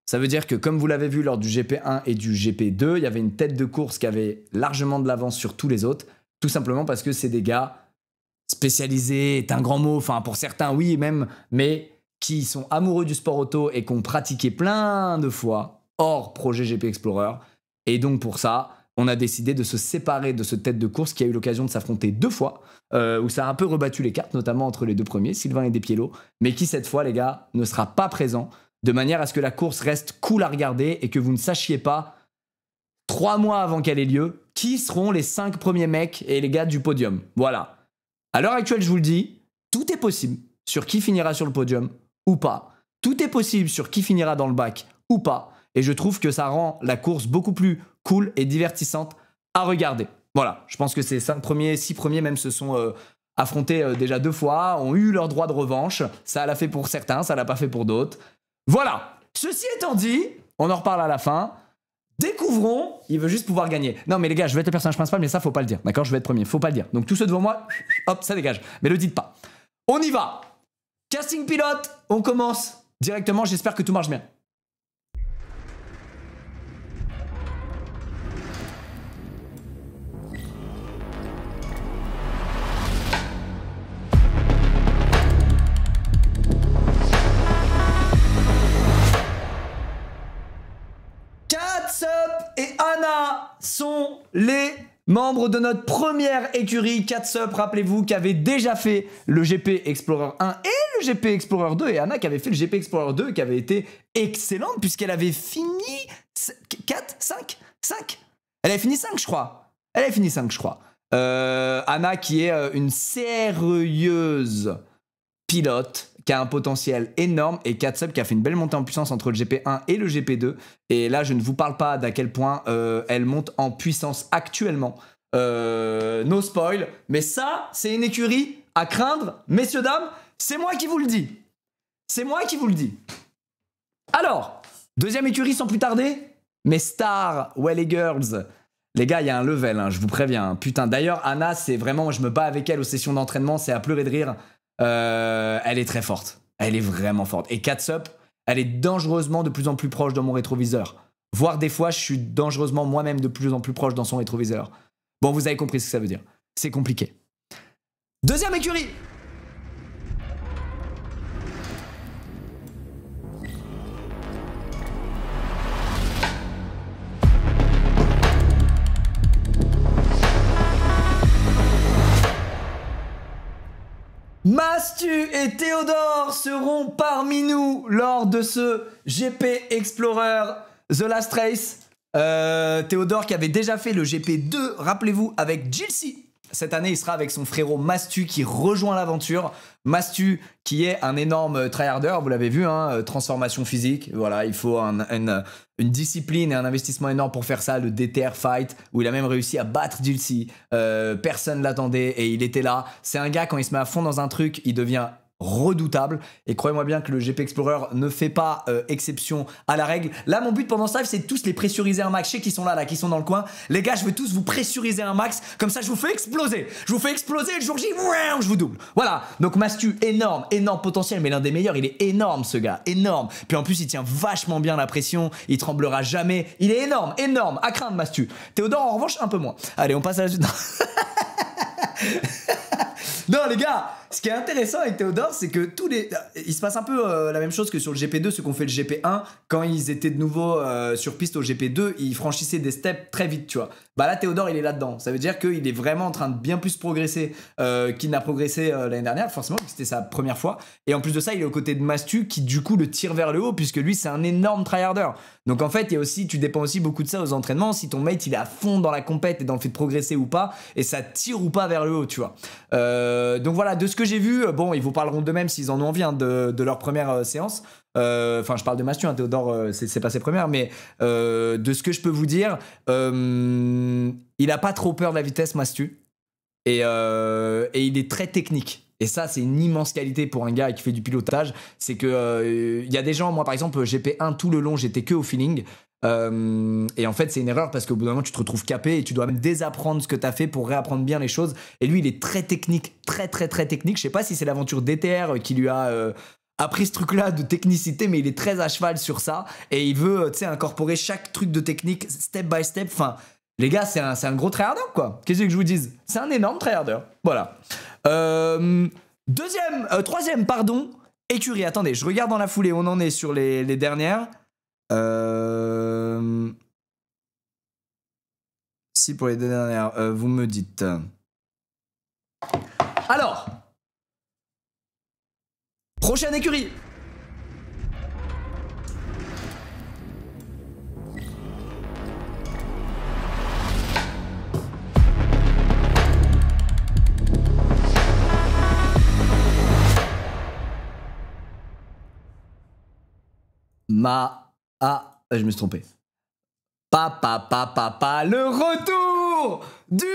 Ça veut dire que comme vous l'avez vu lors du GP1 et du GP2, il y avait une tête de course qui avait largement de l'avance sur tous les autres, tout simplement parce que c'est des gars spécialisés, est un grand mot, enfin pour certains oui même, mais qui sont amoureux du sport auto et qui ont pratiqué plein de fois hors projet GP Explorer. Et donc pour ça, on a décidé de se séparer de ce tête de course qui a eu l'occasion de s'affronter 2 fois, où ça a un peu rebattu les cartes, notamment entre les 2 premiers, Sylvain et Despiello, mais qui cette fois, les gars, ne sera pas présent, de manière à ce que la course reste cool à regarder et que vous ne sachiez pas, 3 mois avant qu'elle ait lieu, qui seront les 5 premiers mecs et les gars du podium. Voilà. À l'heure actuelle, je vous le dis, tout est possible sur qui finira sur le podium ou pas. Tout est possible sur qui finira dans le bac ou pas. Et je trouve que ça rend la course beaucoup plus cool et divertissante à regarder. Voilà, je pense que ces 6 premiers même se sont affrontés déjà 2 fois, ont eu leur droit de revanche. Ça l'a fait pour certains, ça l'a pas fait pour d'autres. Voilà, ceci étant dit, on en reparle à la fin. Découvrons, il veut juste pouvoir gagner. Non mais les gars, je vais être le personnage principal, mais ça faut pas le dire. D'accord, je vais être premier, faut pas le dire. Donc tous ceux devant moi, hop, ça dégage. Mais le dites pas. On y va. Casting pilote, on commence directement, j'espère que tout marche bien. Catsup et Anna sont les membres de notre première écurie. Catsup, rappelez-vous, qui avait déjà fait le GP Explorer 1 et le GP Explorer 2. Et Anna qui avait fait le GP Explorer 2 qui avait été excellente puisqu'elle avait fini 4, 5 Elle avait fini 5, je crois. Anna qui est une sérieuse pilote qui a un potentiel énorme et Catsup qui a fait une belle montée en puissance entre le GP1 et le GP2 et là je ne vous parle pas d'à quel point elle monte en puissance actuellement, no spoil, mais ça c'est une écurie à craindre, messieurs dames, c'est moi qui vous le dis, alors deuxième écurie sans plus tarder, mes stars, ouais les girls. Les gars, il y a un level, hein, je vous préviens. Putain, d'ailleurs, Anna, c'est vraiment... Je me bats avec elle aux sessions d'entraînement, c'est à pleurer de rire. Elle est très forte. Elle est vraiment forte. Et Catsup, elle est dangereusement de plus en plus proche dans mon rétroviseur. Voire des fois, je suis dangereusement moi-même de plus en plus proche dans son rétroviseur. Bon, vous avez compris ce que ça veut dire. C'est compliqué. Deuxième écurie. Mastu et Théodore seront parmi nous lors de ce GP Explorer The Last Race. Théodore qui avait déjà fait le GP2, rappelez-vous, avec Jilcy. Cette année, il sera avec son frérot Mastu qui rejoint l'aventure. Mastu qui est un énorme tryharder, vous l'avez vu, hein, transformation physique. Voilà, il faut une discipline et un investissement énorme pour faire ça, le DTR Fight, où il a même réussi à battre Jilcy. Personne l'attendait et il était là. C'est un gars, quand il se met à fond dans un truc, il devient redoutable et croyez-moi bien que le GP Explorer ne fait pas exception à la règle. Là mon but pendant ce live c'est de tous les pressuriser un max. Je sais qu'ils sont là qui sont dans le coin. Les gars, je veux tous vous pressuriser un max, comme ça je vous fais exploser. Je vous fais exploser le jour J, je vous double. Voilà, donc Mastu, énorme potentiel, mais l'un des meilleurs, il est énorme ce gars, énorme. Puis en plus il tient vachement bien la pression, il tremblera jamais, il est énorme, à craindre Mastu. Théodore en revanche un peu moins. Allez, on passe à la suite. Non les gars, ce qui est intéressant avec Théodore, c'est que il se passe un peu la même chose que sur le GP2, ceux qui ont fait le GP1, quand ils étaient de nouveau sur piste au GP2, ils franchissaient des steps très vite, tu vois. Bah là, Théodore, il est là-dedans. Ça veut dire qu'il est vraiment en train de bien plus progresser qu'il n'a progressé l'année dernière, forcément, parce que c'était sa première fois. Et en plus de ça, il est aux côtés de Mastu, qui du coup le tire vers le haut, puisque lui, c'est un énorme tryharder. Donc en fait, il y a aussi, tu dépends aussi beaucoup de ça aux entraînements, si ton mate, il est à fond dans la compète et dans le fait de progresser ou pas, et ça tire ou pas vers le haut, tu vois. Donc voilà, de ce que j'ai vu, bon, ils vous parleront d'eux-mêmes s'ils en ont envie, hein, de leur première séance. Enfin, je parle de Mastu, hein, Théodore, c'est pas ses premières, mais de ce que je peux vous dire, il a pas trop peur de la vitesse, Mastu, et il est très technique. Et ça, c'est une immense qualité pour un gars qui fait du pilotage. C'est que y a des gens, moi par exemple, GP1 tout le long, j'étais que au feeling. Et en fait c'est une erreur parce qu'au bout d'un moment tu te retrouves capé et tu dois même désapprendre ce que t'as fait pour réapprendre bien les choses. Et lui il est très technique, très technique. Je sais pas si c'est l'aventure DTR qui lui a appris ce truc là de technicité, mais il est très à cheval sur ça et il veut incorporer chaque truc de technique step by step. Enfin les gars, c'est un gros tryharder quoi. Qu'est-ce que je vous dise, c'est un énorme tryharder. Voilà. Troisième écurie. Attendez, je regarde dans la foulée, on en est sur les dernières. Si pour les deux dernières, vous me dites. Alors, prochaine écurie. Je me suis trompé. Le retour du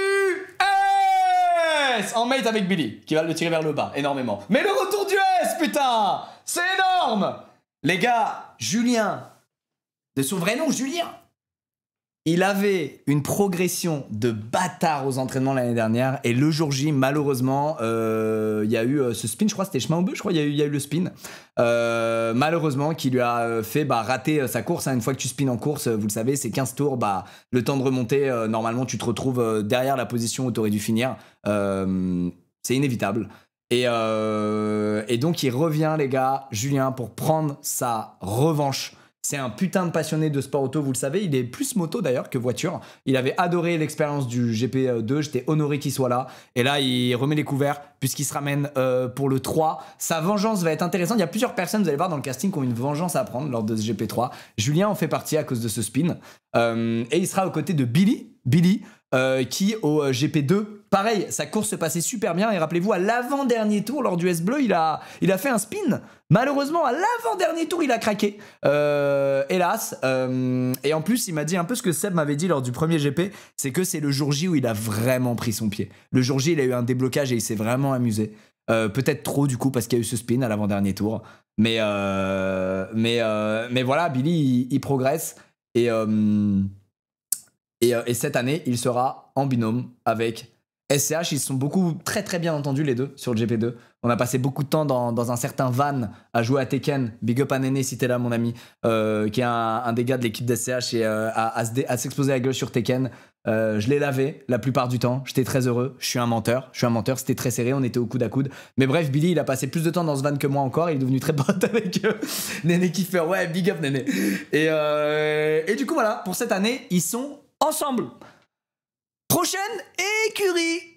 S en mate avec Billy, qui va le tirer vers le bas, énormément. Mais le retour du S, putain, c'est énorme. Les gars, Julien, de son vrai nom, Julien, il avait une progression de bâtard aux entraînements l'année dernière et le jour J, malheureusement, il y a eu ce spin, je crois c'était chemin au but, je crois il y a eu le spin, malheureusement qui lui a fait rater sa course. Hein. Une fois que tu spins en course, vous le savez, c'est 15 tours, le temps de remonter, normalement tu te retrouves derrière la position où tu aurais dû finir. C'est inévitable. Et donc il revient les gars, Julien, pour prendre sa revanche. C'est un putain de passionné de sport auto, vous le savez. Il est plus moto d'ailleurs que voiture. Il avait adoré l'expérience du GP2. J'étais honoré qu'il soit là. Et là, il remet les couverts puisqu'il se ramène pour le 3. Sa vengeance va être intéressante. Il y a plusieurs personnes, vous allez voir dans le casting, qui ont une vengeance à prendre lors de ce GP3. Julien en fait partie à cause de ce spin. Et il sera aux côtés de Billy. Qui au GP2, pareil, sa course se passait super bien et rappelez-vous, à l'avant-dernier tour, lors du S-Bleu, il a fait un spin. Malheureusement, à l'avant-dernier tour, il a craqué. Hélas. Et en plus, il m'a dit un peu ce que Seb m'avait dit lors du premier GP, c'est que c'est le jour J où il a vraiment pris son pied. Le jour J, il a eu un déblocage et il s'est vraiment amusé. Peut-être trop du coup parce qu'il y a eu ce spin à l'avant-dernier tour. Mais voilà, Billy, il progresse et cette année, il sera en binôme avec SCH. Ils se sont très très bien entendus les deux sur le GP2. On a passé beaucoup de temps dans un certain van à jouer à Tekken. Big up à Néné si t'es là mon ami, qui est un des gars de l'équipe d'SCH et à s'exposer la gueule sur Tekken. Je l'ai lavé la plupart du temps, j'étais très heureux. Je suis un menteur, c'était très serré, on était au coude à coude. Mais bref, Billy il a passé plus de temps dans ce van que moi encore, il est devenu très pote avec eux. Néné qui fait ouais, big up Néné. Et du coup voilà, pour cette année, ils sont ensemble. Prochaine écurie.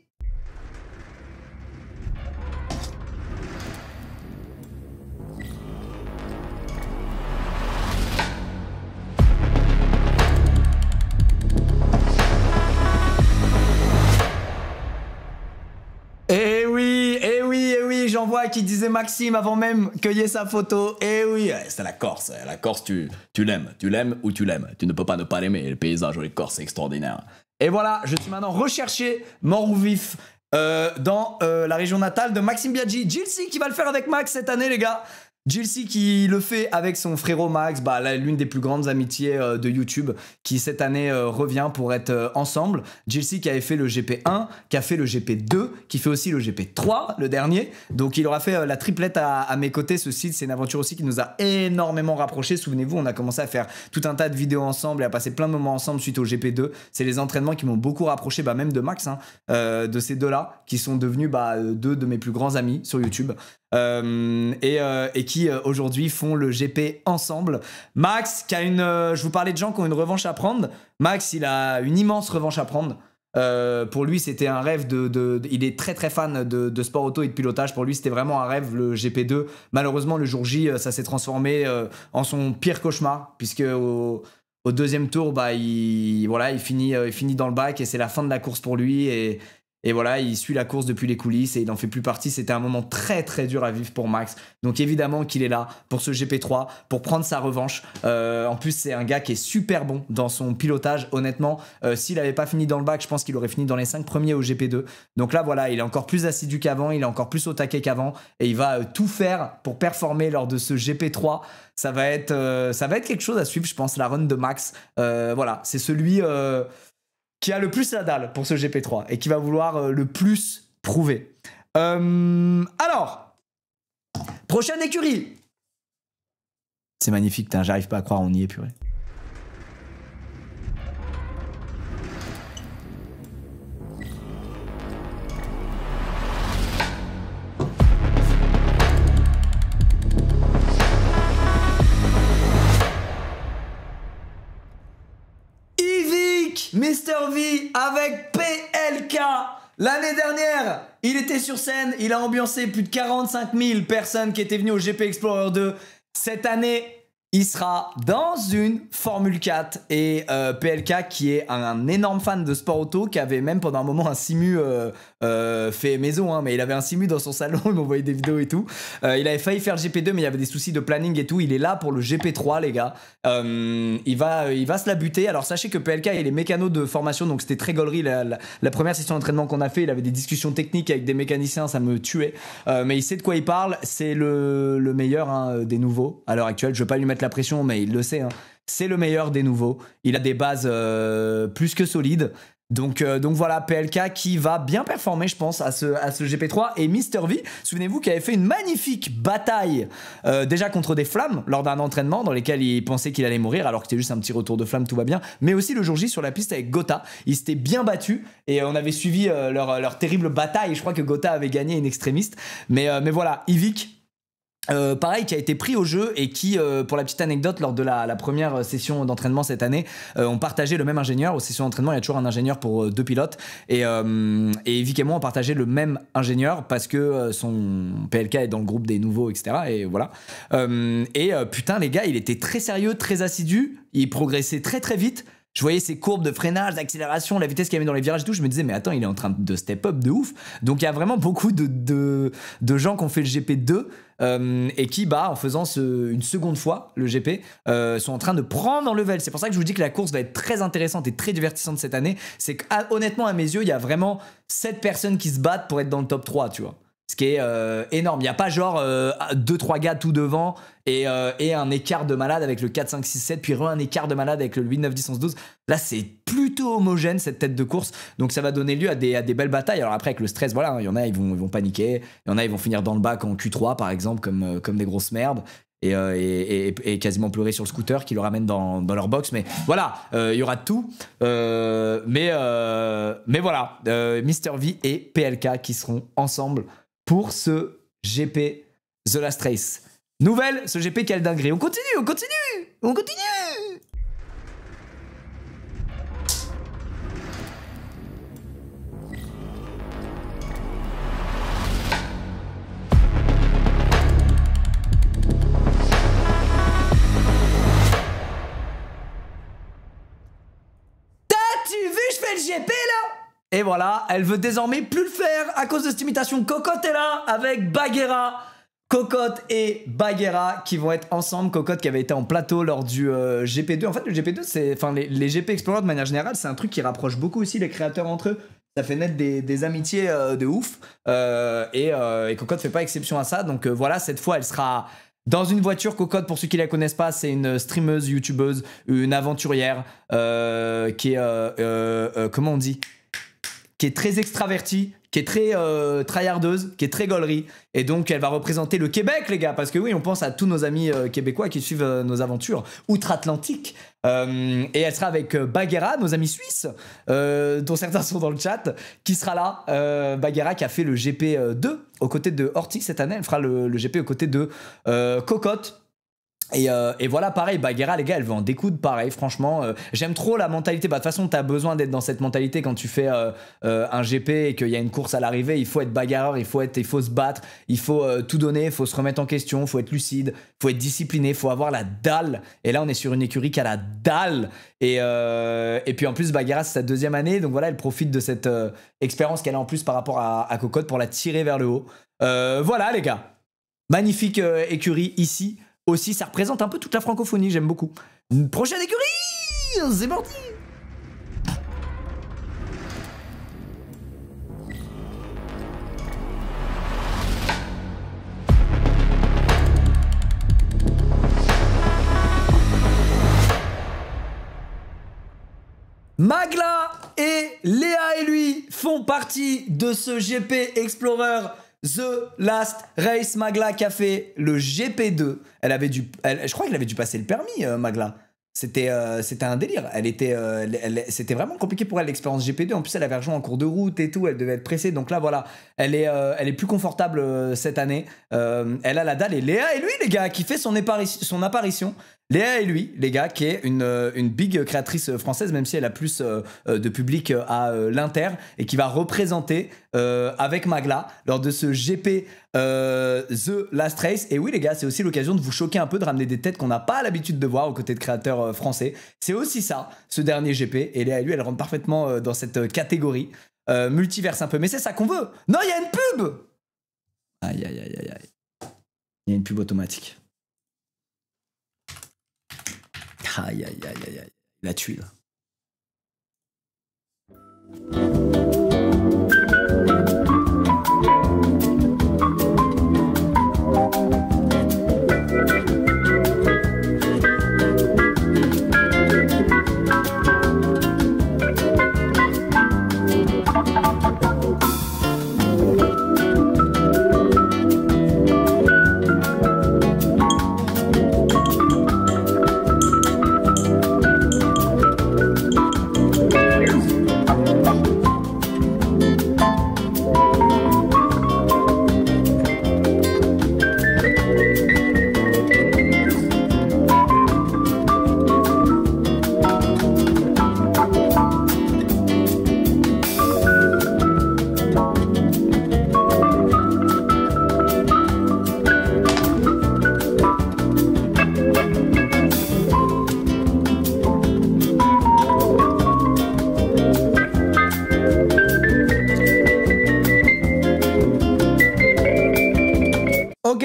J'en vois qui disait Maxime avant même qu'il y ait sa photo. Et oui, c'est la Corse. La Corse, tu l'aimes ou tu l'aimes. Tu ne peux pas ne pas l'aimer. Le paysage de Corse, c'est extraordinaire. Et voilà, je suis maintenant recherché, mort ou vif, dans la région natale de Maxime Biaggi. Gilsey qui va le faire avec Max cette année, les gars. Gilsey qui le fait avec son frérot Max, l'une des plus grandes amitiés de YouTube, qui cette année revient pour être ensemble. Gilsey qui avait fait le GP1, qui a fait le GP2, qui fait aussi le GP3, le dernier. Donc il aura fait la triplette à mes côtés. Ceci, c'est une aventure aussi qui nous a énormément rapprochés. Souvenez-vous, on a commencé à faire tout un tas de vidéos ensemble et à passer plein de moments ensemble suite au GP2. C'est les entraînements qui m'ont beaucoup rapproché, même de Max, de ces deux-là, qui sont devenus deux de mes plus grands amis sur YouTube. Et qui aujourd'hui font le GP ensemble. Max qui a je vous parlais de gens qui ont une revanche à prendre. Max il a une immense revanche à prendre. Pour lui c'était un rêve il est très très fan de sport auto et de pilotage. Pour lui c'était vraiment un rêve, le GP2. Malheureusement le jour J ça s'est transformé en son pire cauchemar, puisque au deuxième tour il finit dans le bac et c'est la fin de la course pour lui. Et voilà, il suit la course depuis les coulisses et il n'en fait plus partie. C'était un moment très très dur à vivre pour Max. Donc évidemment qu'il est là pour ce GP3, pour prendre sa revanche. En plus, c'est un gars qui est super bon dans son pilotage. Honnêtement, s'il n'avait pas fini dans le bac, je pense qu'il aurait fini dans les 5 premiers au GP2. Donc là, voilà, il est encore plus assidu qu'avant, il est encore plus au taquet qu'avant. Et il va tout faire pour performer lors de ce GP3. Ça va être quelque chose à suivre, je pense, la run de Max. Voilà, c'est celui... qui a le plus la dalle pour ce GP3 et qui va vouloir le plus prouver. Alors, prochaine écurie. C'est magnifique, j'arrive pas à croire, on y est, purée. Mr V avec PLK. L'année dernière, il était sur scène, il a ambiancé plus de 45 000 personnes qui étaient venues au GP Explorer 2. Cette année, il sera dans une Formule 4 et PLK qui est un énorme fan de sport auto, qui avait même pendant un moment un simu fait maison, mais il avait un simu dans son salon, il m'envoyait des vidéos et tout. Il avait failli faire le GP2 mais il y avait des soucis de planning et tout. Il est là pour le GP3 les gars. Il va se la buter. Alors sachez que PLK il est mécano de formation, donc c'était très gaulerie la première session d'entraînement qu'on a fait. Il avait des discussions techniques avec des mécaniciens, ça me tuait, mais il sait de quoi il parle. C'est le meilleur des nouveaux à l'heure actuelle. Je vais pas lui mettre la pression mais il le sait, c'est le meilleur des nouveaux. Il a des bases plus que solides. Donc voilà, PLK qui va bien performer, je pense, à ce GP3. Et Mr V, souvenez-vous qu'il avait fait une magnifique bataille déjà contre des flammes lors d'un entraînement dans lesquels il pensait qu'il allait mourir alors que c'était juste un petit retour de flamme, tout va bien. Mais aussi le jour J sur la piste avec Gotha, ils s'étaient bien battus et on avait suivi leur terrible bataille. Je crois que Gotha avait gagné in extremis. Mais voilà, Yvick. Pareil, qui a été pris au jeu et qui, pour la petite anecdote, lors de la première session d'entraînement cette année, ont partagé le même ingénieur. Aux sessions d'entraînement, il y a toujours un ingénieur pour 2 pilotes. Et Vic et moi, on partageait le même ingénieur parce que son PLK est dans le groupe des nouveaux, etc. Et voilà. Putain, les gars, il était très sérieux, très assidu. Il progressait très très vite. Je voyais ses courbes de freinage, d'accélération, la vitesse qu'il avait dans les virages et tout. Je me disais, mais attends, il est en train de step up de ouf. Donc il y a vraiment beaucoup de gens qui ont fait le GP2 et qui, en faisant une seconde fois le GP, sont en train de prendre en level. C'est pour ça que je vous dis que la course va être très intéressante et très divertissante cette année. C'est qu'honnêtement, à mes yeux, il y a vraiment 7 personnes qui se battent pour être dans le top 3, tu vois. Ce qui est énorme. Il n'y a pas genre 2-3 gars tout devant et un écart de malade avec le 4, 5, 6, 7, puis un écart de malade avec le 8, 9, 10, 11, 12. Là, c'est plutôt homogène cette tête de course. Donc ça va donner lieu à des belles batailles. Alors après, avec le stress, voilà, il y en a, ils vont paniquer. Il y en a, ils vont finir dans le bac en Q3, par exemple, comme des grosses merdes. Et quasiment pleurer sur le scooter qui le ramène dans leur box. Mais voilà, il y aura de tout. Mais voilà, Mr V et PLK qui seront ensemble pour ce GP The Last Race. Nouvelle, ce GP, quelle dinguerie. On continue. T'as-tu vu, je fais le GP là? Et voilà, elle veut désormais plus le faire à cause de cette imitation. Cocotte est là avec Bagheera. Cocotte et Bagheera qui vont être ensemble. Cocotte qui avait été en plateau lors du GP2. En fait, le GP2, c'est, enfin, les GP Explorer de manière générale, c'est un truc qui rapproche beaucoup aussi les créateurs entre eux. Ça fait naître des amitiés de ouf. Et Cocotte fait pas exception à ça. Donc voilà, cette fois, elle sera dans une voiture. Cocotte, pour ceux qui la connaissent pas, c'est une streameuse, youtubeuse, une aventurière qui est, comment on dit, qui est très extravertie, qui est très tryhardeuse, qui est très gaulerie. Et donc, elle va représenter le Québec, les gars. Parce que oui, on pense à tous nos amis québécois qui suivent nos aventures outre-Atlantique. Et elle sera avec Bagheera, nos amis suisses, dont certains sont dans le chat, qui sera là. Bagheera qui a fait le GP2 aux côtés de Horty cette année. Elle fera le GP aux côtés de Cocotte. Et voilà, pareil, Bagheera, les gars, elle veut en découdre, pareil, franchement. J'aime trop la mentalité. De toute façon, t'as besoin d'être dans cette mentalité quand tu fais un GP et qu'il y a une course à l'arrivée. Il faut être bagarreur, il faut se battre, il faut tout donner, il faut se remettre en question, il faut être lucide, il faut être discipliné, il faut avoir la dalle. Et là, on est sur une écurie qui a la dalle. Et puis en plus, Bagheera, c'est sa 2e année. Donc voilà, elle profite de cette expérience qu'elle a en plus par rapport à Cocotte pour la tirer vers le haut. Voilà, les gars. Magnifique écurie ici. Aussi, ça représente un peu toute la francophonie, j'aime beaucoup. Une prochaine écurie, c'est parti. Magla et Léa et lui font partie de ce GP Explorer The Last Race. Magla qui a fait le GP2. Je crois qu'elle avait dû passer le permis, Magla. C'était un délire. C'était vraiment compliqué pour elle l'expérience GP2. En plus, elle avait rejoint en cours de route et tout. Elle devait être pressée. Donc là, voilà, elle est plus confortable cette année. Elle a la dalle. Et Léa et lui, les gars, qui fait son apparition. Léa et lui, les gars, qui est une big créatrice française, même si elle a plus de public à l'Inter, et qui va représenter avec Magla lors de ce GP The Last Race. Et oui, les gars, c'est aussi l'occasion de vous choquer un peu, de ramener des têtes qu'on n'a pas l'habitude de voir aux côtés de créateurs français. C'est aussi ça, ce dernier GP. Et Léa et lui, elle rentre parfaitement dans cette catégorie. Multiverse un peu. Mais c'est ça qu'on veut. Non, il y a une pub. Aïe, aïe, aïe, aïe, aïe. Il y a une pub automatique. Aïe, aïe, aïe, aïe, aïe. La tuile.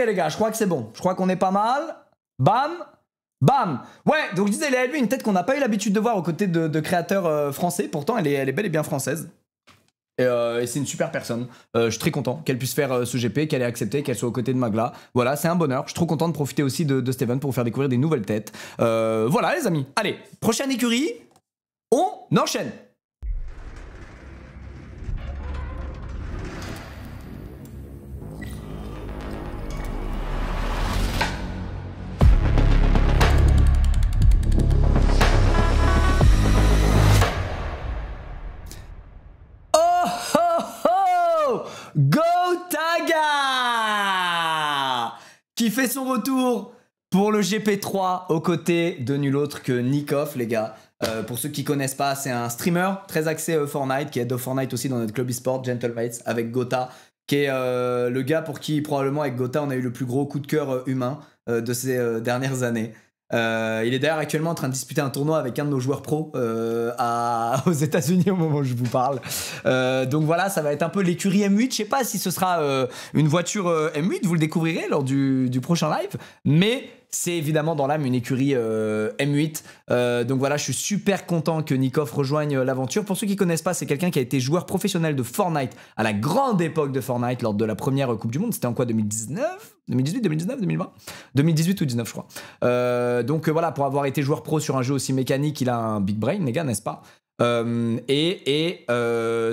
les gars, je crois que c'est bon. Je crois qu'on est pas mal. Bam. Bam. Ouais, donc je disais, Léa Lui, une tête qu'on n'a pas eu l'habitude de voir aux côtés de créateurs français. Pourtant, elle est bel et bien française. Et c'est une super personne. Je suis très content qu'elle puisse faire ce GP, qu'elle ait accepté, qu'elle soit aux côtés de Magla. Voilà, c'est un bonheur. Je suis trop content de profiter aussi de Steven pour vous faire découvrir des nouvelles têtes. Voilà, les amis. Allez, prochaine écurie. On enchaîne. Gotaga qui fait son retour pour le GP3 aux côtés de nul autre que Nikoff, les gars. Pour ceux qui connaissent pas, c'est un streamer très axé Fortnite, qui aide au Fortnite aussi dans notre club e-sport, Gentlemates, avec Gotha, qui est le gars pour qui, probablement, avec Gotha, on a eu le plus gros coup de cœur humain de ces dernières années. Il est d'ailleurs actuellement en train de disputer un tournoi avec un de nos joueurs pro aux États-Unis au moment où je vous parle. Donc voilà, ça va être un peu l'écurie M8. Je sais pas si ce sera une voiture M8, vous le découvrirez lors du prochain live, mais c'est évidemment dans l'âme une écurie M8. Donc voilà, je suis super content que Nikoff rejoigne l'aventure. Pour ceux qui connaissent pas, c'est quelqu'un qui a été joueur professionnel de Fortnite à la grande époque de Fortnite lors de la première Coupe du Monde. C'était en quoi, 2019 2018, 2019, 2020 2018 ou 19, je crois. Donc voilà, pour avoir été joueur pro sur un jeu aussi mécanique, il a un big brain, les gars, n'est-ce pas? Ce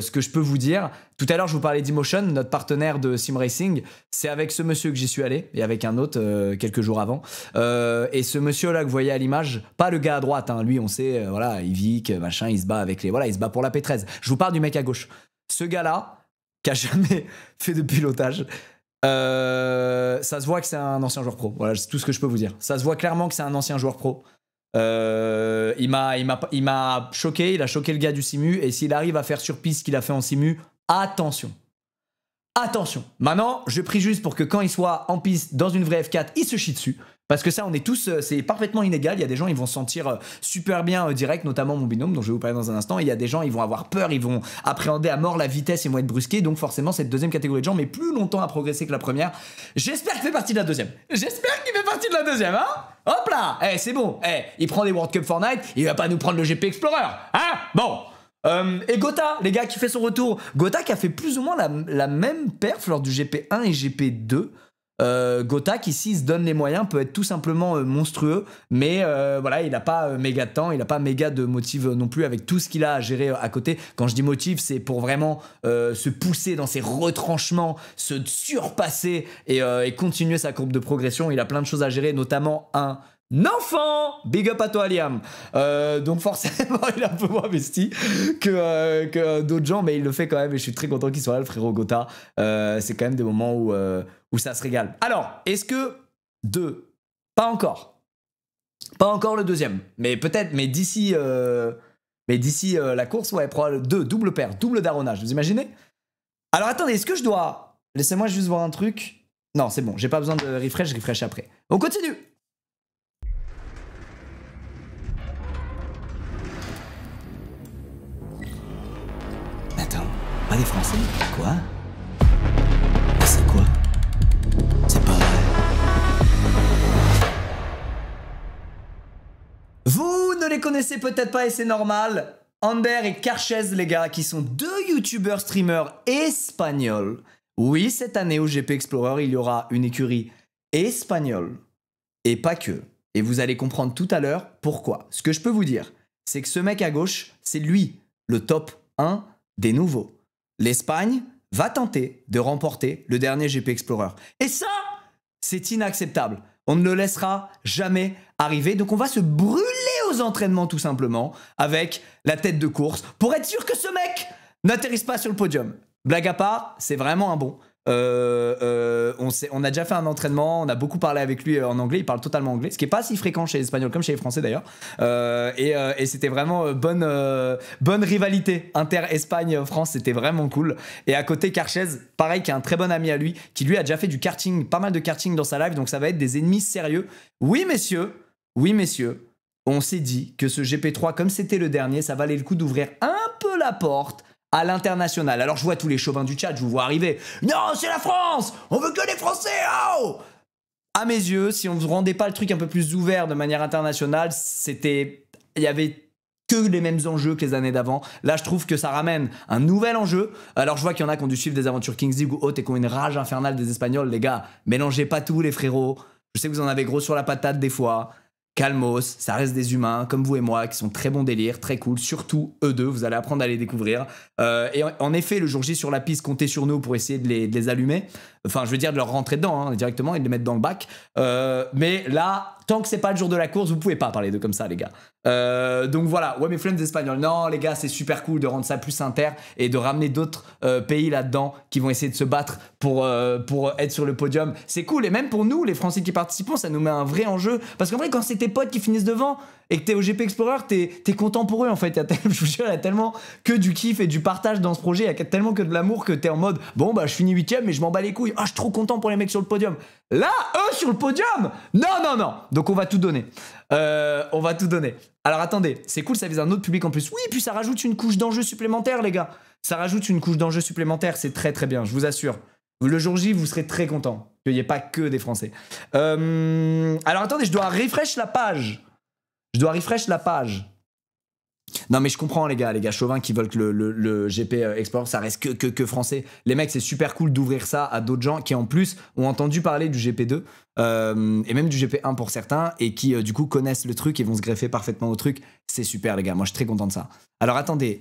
que je peux vous dire, tout à l'heure je vous parlais d'Emotion, notre partenaire de Sim Racing. C'est avec ce monsieur que j'y suis allé et avec un autre quelques jours avant. Et ce monsieur là que vous voyez à l'image, pas le gars à droite, hein, lui on sait, voilà, Yvick, machin, il se bat avec les, voilà, il se bat pour la P13. Je vous parle du mec à gauche. Ce gars là, qui a jamais fait de pilotage, ça se voit que c'est un ancien joueur pro. Voilà, c'est tout ce que je peux vous dire. Ça se voit clairement que c'est un ancien joueur pro. Il m'a choqué, il a choqué le gars du Simu, et s'il arrive à faire sur piste ce qu'il a fait en Simu, attention. Attention. Maintenant, je prie juste pour que quand il soit en piste dans une vraie F4, il se chie dessus. Parce que ça, on est tous, c'est parfaitement inégal. Il y a des gens, ils vont se sentir super bien direct, notamment mon binôme, dont je vais vous parler dans un instant. Et il y a des gens, ils vont avoir peur, ils vont appréhender à mort la vitesse, ils vont être brusqués. Donc forcément, cette deuxième catégorie de gens met plus longtemps à progresser que la première. J'espère qu'il fait partie de la deuxième. J'espère qu'il fait partie de la deuxième, hein. Hop là. C'est bon. Il prend des World Cup Fortnite, il va pas nous prendre le GP Explorer, hein. Bon. Et Gotha, les gars, qui fait son retour. Gotha qui a fait plus ou moins la même perf lors du GP1 et GP2. Gotha qui, s'il se donne les moyens, peut être tout simplement monstrueux, mais voilà, il n'a pas méga de temps, il n'a pas méga de motive non plus avec tout ce qu'il a à gérer à côté. Quand je dis motive, c'est pour vraiment se pousser dans ses retranchements, se surpasser et continuer sa courbe de progression. Il a plein de choses à gérer, notamment un enfant. Big up à toi, Liam. Donc forcément, il est un peu moins investi que d'autres gens, mais il le fait quand même et je suis très content qu'il soit là, le frérot Gotha. C'est quand même des moments où ça se régale. Alors, est-ce que pas encore. Pas encore le deuxième, mais peut-être, mais d'ici la course, ouais, probablement 2, double paire, double daronnage, vous imaginez? Alors attendez, est-ce que je dois... Laissez-moi juste voir un truc. Non, c'est bon, j'ai pas besoin de refresh, je refresh après. On continue. Attends, pas des Français? Quoi? C'est quoi? C'est pas vrai. Vous ne les connaissez peut-être pas et c'est normal. Ander et Carchez, les gars, qui sont deux youtubeurs streamers espagnols. Oui, cette année au GP Explorer, il y aura une écurie espagnole. Et pas que. Et vous allez comprendre tout à l'heure pourquoi. Ce que je peux vous dire, c'est que ce mec à gauche, c'est lui, le top 1 des nouveaux. L'Espagne va tenter de remporter le dernier GP Explorer. Et ça, c'est inacceptable. On ne le laissera jamais arriver. Donc on va se brûler aux entraînements tout simplement avec la tête de course pour être sûr que ce mec n'atterrisse pas sur le podium. Blague à part, c'est vraiment un bon. On a déjà fait un entraînement, on a beaucoup parlé avec lui en anglais, il parle totalement anglais, ce qui est pas si fréquent chez les Espagnols comme chez les Français d'ailleurs. Et c'était vraiment bonne rivalité inter-Espagne-France, c'était vraiment cool. Et à côté, Carchez, pareil, qui est un très bon ami à lui, qui lui a déjà fait du karting, pas mal de karting dans sa live, donc ça va être des ennemis sérieux. Oui messieurs, on s'est dit que ce GP3, comme c'était le dernier, ça valait le coup d'ouvrir un peu la porte à l'international. Alors je vois tous les chauvins du chat, je vous vois arriver. Non, c'est la France, on veut que les Français, oh. à mes yeux, si on ne rendait pas le truc un peu plus ouvert de manière internationale, il y avait que les mêmes enjeux que les années d'avant. Là, je trouve que ça ramène un nouvel enjeu. Alors, je vois qu'il y en a qui ont dû suivre des aventures Kings League ou autres et qui ont une rage infernale des Espagnols. Les gars, mélangez pas tout, les frérots. Je sais que vous en avez gros sur la patate des fois. Calmos, ça reste des humains comme vous et moi qui sont très bons délire, très cool, surtout eux deux, vous allez apprendre à les découvrir. Et en effet, le jour J sur la piste, comptez sur nous pour essayer de les allumer. Enfin, je veux dire de leur rentrer dedans directement et de les mettre dans le bac. Mais là, tant que c'est pas le jour de la course, vous pouvez pas parler d'eux comme ça, les gars. Donc voilà, ouais, mes flammes espagnols. Non, les gars, c'est super cool de rendre ça plus inter et de ramener d'autres pays là-dedans qui vont essayer de se battre pour être sur le podium. C'est cool. Et même pour nous, les Français qui participons, ça nous met un vrai enjeu. Parce qu'en vrai, quand c'est tes potes qui finissent devant et que t'es au GP Explorer, t'es content pour eux en fait. Je vous jure, il y a tellement que du kiff et du partage dans ce projet. Il y a tellement que de l'amour que t'es en mode bon, bah je finis 8ème, mais je m'en bats les couilles. Ah, je suis trop content pour les mecs sur le podium. Là, eux sur le podium, non. Donc on va tout donner. Alors attendez, c'est cool, ça vise un autre public en plus. Oui, puis ça rajoute une couche d'enjeu supplémentaire, les gars. Ça rajoute une couche d'enjeu supplémentaire, c'est très très bien, je vous assure. Le jour J, vous serez très content qu'il n'y ait pas que des Français. Alors attendez, je dois refresh la page. Non mais je comprends les gars chauvins qui veulent que le GP Explorer ça reste que français. Les mecs, c'est super cool d'ouvrir ça à d'autres gens qui en plus ont entendu parler du GP2 et même du GP1 pour certains et qui du coup connaissent le truc et vont se greffer parfaitement au truc. C'est super les gars, moi je suis très content de ça. Alors attendez,